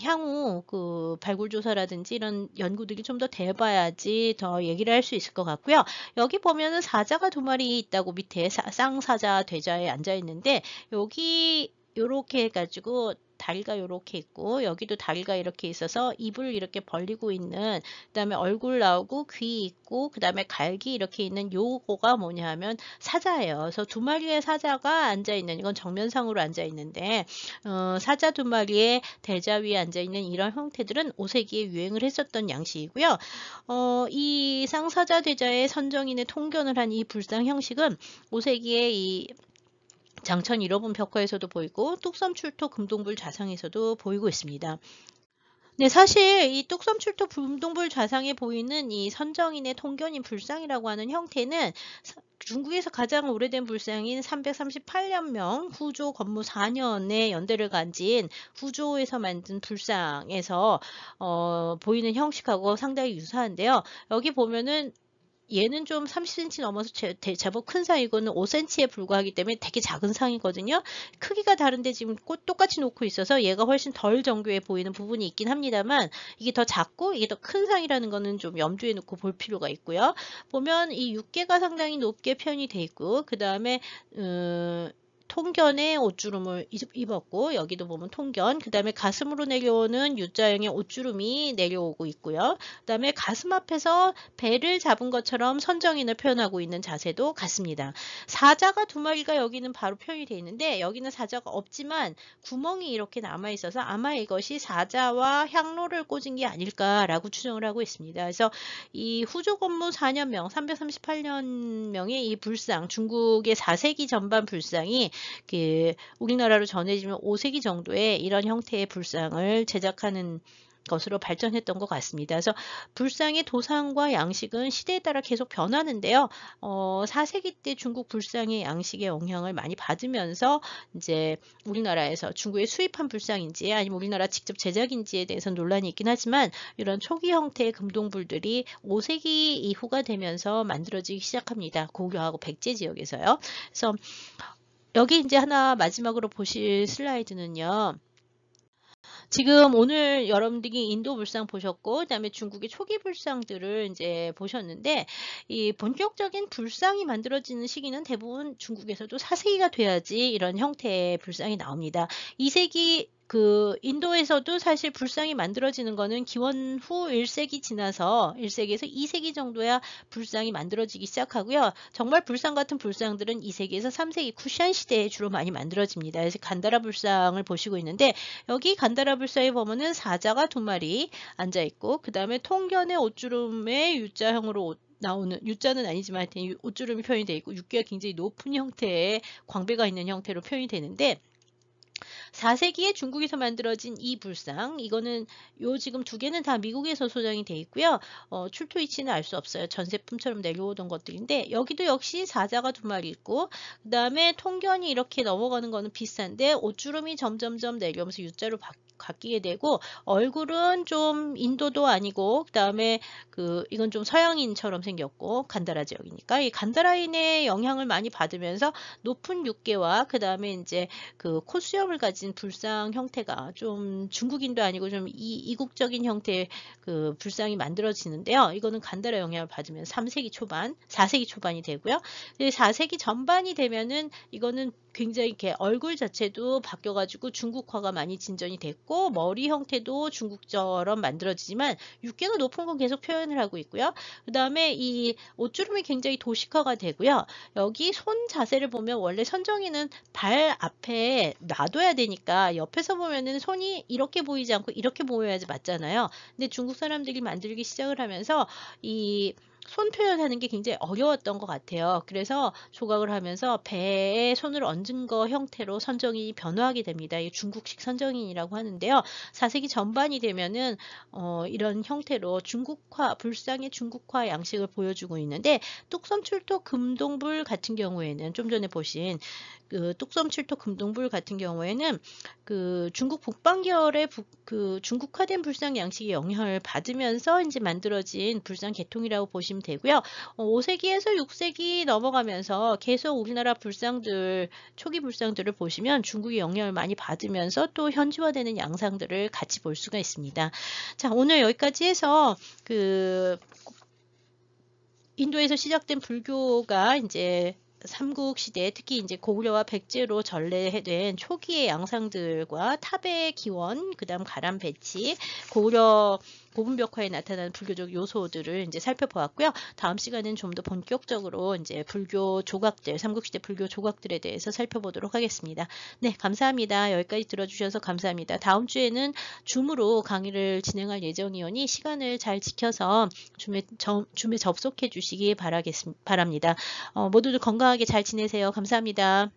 [SPEAKER 1] 향후 그 발굴 조사라든지 이런 연구들이 좀 더 돼봐야지 더 얘기를 할 수 있을 것 같고요. 여기 보면은 사자가 2마리 있다고, 밑에 쌍사자 대자에 앉아 있는데, 여기 요렇게 해가지고 다리가 요렇게 있고, 여기도 다리가 이렇게 있어서 입을 이렇게 벌리고 있는, 그 다음에 얼굴 나오고 귀 있고 그 다음에 갈기 이렇게 있는 요거가 뭐냐 하면 사자예요. 그래서 2마리의 사자가 앉아 있는, 이건 정면상으로 앉아 있는데, 사자 2마리의 대자 위에 앉아 있는 이런 형태들은 5세기에 유행을 했었던 양식이고요. 이 쌍사자 대자의 선정인의 통견을 한 이 불상 형식은 5세기에 이 장천 1호분 벽화에서도 보이고 뚝섬 출토 금동불 좌상에서도 보이고 있습니다. 네, 사실 이 뚝섬 출토 금동불 좌상에 보이는 이 선정인의 통견인 불상이라고 하는 형태는 중국에서 가장 오래된 불상인 338년명 후조 건무 4년에 연대를 가진 후조에서 만든 불상에서 보이는 형식하고 상당히 유사한데요. 여기 보면은 얘는 좀 30cm 넘어서 제법 큰 상이고는 5cm에 불과하기 때문에 되게 작은 상이거든요. 크기가 다른데 지금 똑같이 놓고 있어서 얘가 훨씬 덜 정교해 보이는 부분이 있긴 합니다만, 이게 더 작고 이게 더 큰 상이라는 거는 좀 염두에 놓고 볼 필요가 있고요. 보면 이 육개가 상당히 높게 표현이 돼 있고, 그 다음에 통견의 옷주름을 입었고, 여기도 보면 통견, 그 다음에 가슴으로 내려오는 U자형의 옷주름이 내려오고 있고요. 그 다음에 가슴 앞에서 배를 잡은 것처럼 선정인을 표현하고 있는 자세도 같습니다. 사자가 2마리가 여기는 바로 표현이 되어 있는데, 여기는 사자가 없지만 구멍이 이렇게 남아 있어서 아마 이것이 사자와 향로를 꽂은 게 아닐까라고 추정을 하고 있습니다. 그래서 이 후조 건무 4년명 338년명의 이 불상, 중국의 4세기 전반 불상이 우리나라로 전해지면 5세기 정도에 이런 형태의 불상을 제작하는 것으로 발전했던 것 같습니다. 그래서 불상의 도상과 양식은 시대에 따라 계속 변하는데요. 4세기 때 중국 불상의 양식의 영향을 많이 받으면서 이제 우리나라에서 중국에 수입한 불상인지 아니면 우리나라 직접 제작인지에 대해서 논란이 있긴 하지만, 이런 초기 형태의 금동불들이 5세기 이후가 되면서 만들어지기 시작합니다. 고려하고 백제 지역에서요. 그래서 여기 이제 하나 마지막으로 보실 슬라이드는요. 지금 오늘 여러분들이 인도 불상 보셨고, 그다음에 중국의 초기 불상들을 이제 보셨는데, 이 본격적인 불상이 만들어지는 시기는 대부분 중국에서도 4세기가 돼야지 이런 형태의 불상이 나옵니다. 2세기 인도에서도 사실 불상이 만들어지는 거는 기원 후 1세기 지나서 1세기에서 2세기 정도야 불상이 만들어지기 시작하고요. 정말 불상 같은 불상들은 2세기에서 3세기 쿠션 시대에 주로 많이 만들어집니다. 그래서 간다라 불상을 보시고 있는데, 여기 간다라 불상에 보면은 사자가 2마리 앉아 있고, 그 다음에 통견의 옷주름의 U자형으로 나오는, U자는 아니지만 하여튼 옷주름이 표현이 되어 있고, 육개가 굉장히 높은 형태의 광배가 있는 형태로 표현이 되는데, 4세기에 중국에서 만들어진 이 불상, 이거는 지금 2개는 다 미국에서 소장이 돼 있고요. 출토 위치는 알 수 없어요. 전세품처럼 내려오던 것들인데, 여기도 역시 사자가 2마리 있고, 그 다음에 통견이 이렇게 넘어가는 거는 비슷한데, 옷주름이 점점점 내려오면서 U자로 바뀌게 되고, 얼굴은 좀 인도도 아니고, 그 다음에 이건 좀 서양인처럼 생겼고, 간다라 지역이니까 이 간다라인의 영향을 많이 받으면서 높은 육개와 그 다음에 이제 코수염을 가진 불상 형태가 좀 중국인도 아니고 좀 이국적인 형태의 불상이 만들어지는데요. 이거는 간다라 영향을 받으면 3세기 초반, 4세기 초반이 되고요. 4세기 전반이 되면은 이거는 굉장히 이렇게 얼굴 자체도 바뀌어가지고 중국화가 많이 진전이 됐고, 머리 형태도 중국처럼 만들어지지만 육개가 높은 건 계속 표현을 하고 있고요. 그 다음에 이 옷주름이 굉장히 도식화가 되고요. 여기 손 자세를 보면 원래 선정이는 발 앞에 놔둬야 되니까 옆에서 보면은 손이 이렇게 보이지 않고 이렇게 보여야지 맞잖아요. 근데 중국 사람들이 만들기 시작을 하면서 이 손 표현하는 게 굉장히 어려웠던 것 같아요. 그래서 조각을 하면서 배에 손을 얹은 거 형태로 선정이 변화하게 됩니다. 이 중국식 선정인이라고 하는데요. 4세기 전반이 되면은 이런 형태로 불상의 중국화 양식을 보여주고 있는데, 뚝섬출토 금동불 같은 경우에는 좀 전에 보신 뚝섬출토 금동불 같은 경우에는 중국 북방계열의 중국화된 불상 양식의 영향을 받으면서 이제 만들어진 불상 계통이라고 보시면 되고요. 5세기에서 6세기 넘어가면서 계속 우리나라 초기 불상들을 보시면 중국의 영향을 많이 받으면서 또 현지화되는 양상들을 같이 볼 수가 있습니다. 자, 오늘 여기까지 해서 인도에서 시작된 불교가 이제 삼국시대, 특히 이제 고구려와 백제로 전래된 초기의 양상들과 탑의 기원, 그 다음 가람 배치, 고구려 고분벽화에 나타나는 불교적 요소들을 이제 살펴보았고요. 다음 시간은 좀 더 본격적으로 이제 삼국시대 불교 조각들에 대해서 살펴보도록 하겠습니다. 네, 감사합니다. 여기까지 들어주셔서 감사합니다. 다음 주에는 줌으로 강의를 진행할 예정이오니 시간을 잘 지켜서 줌에 접속해 주시기 바랍니다. 모두들 건강하게 잘 지내세요. 감사합니다.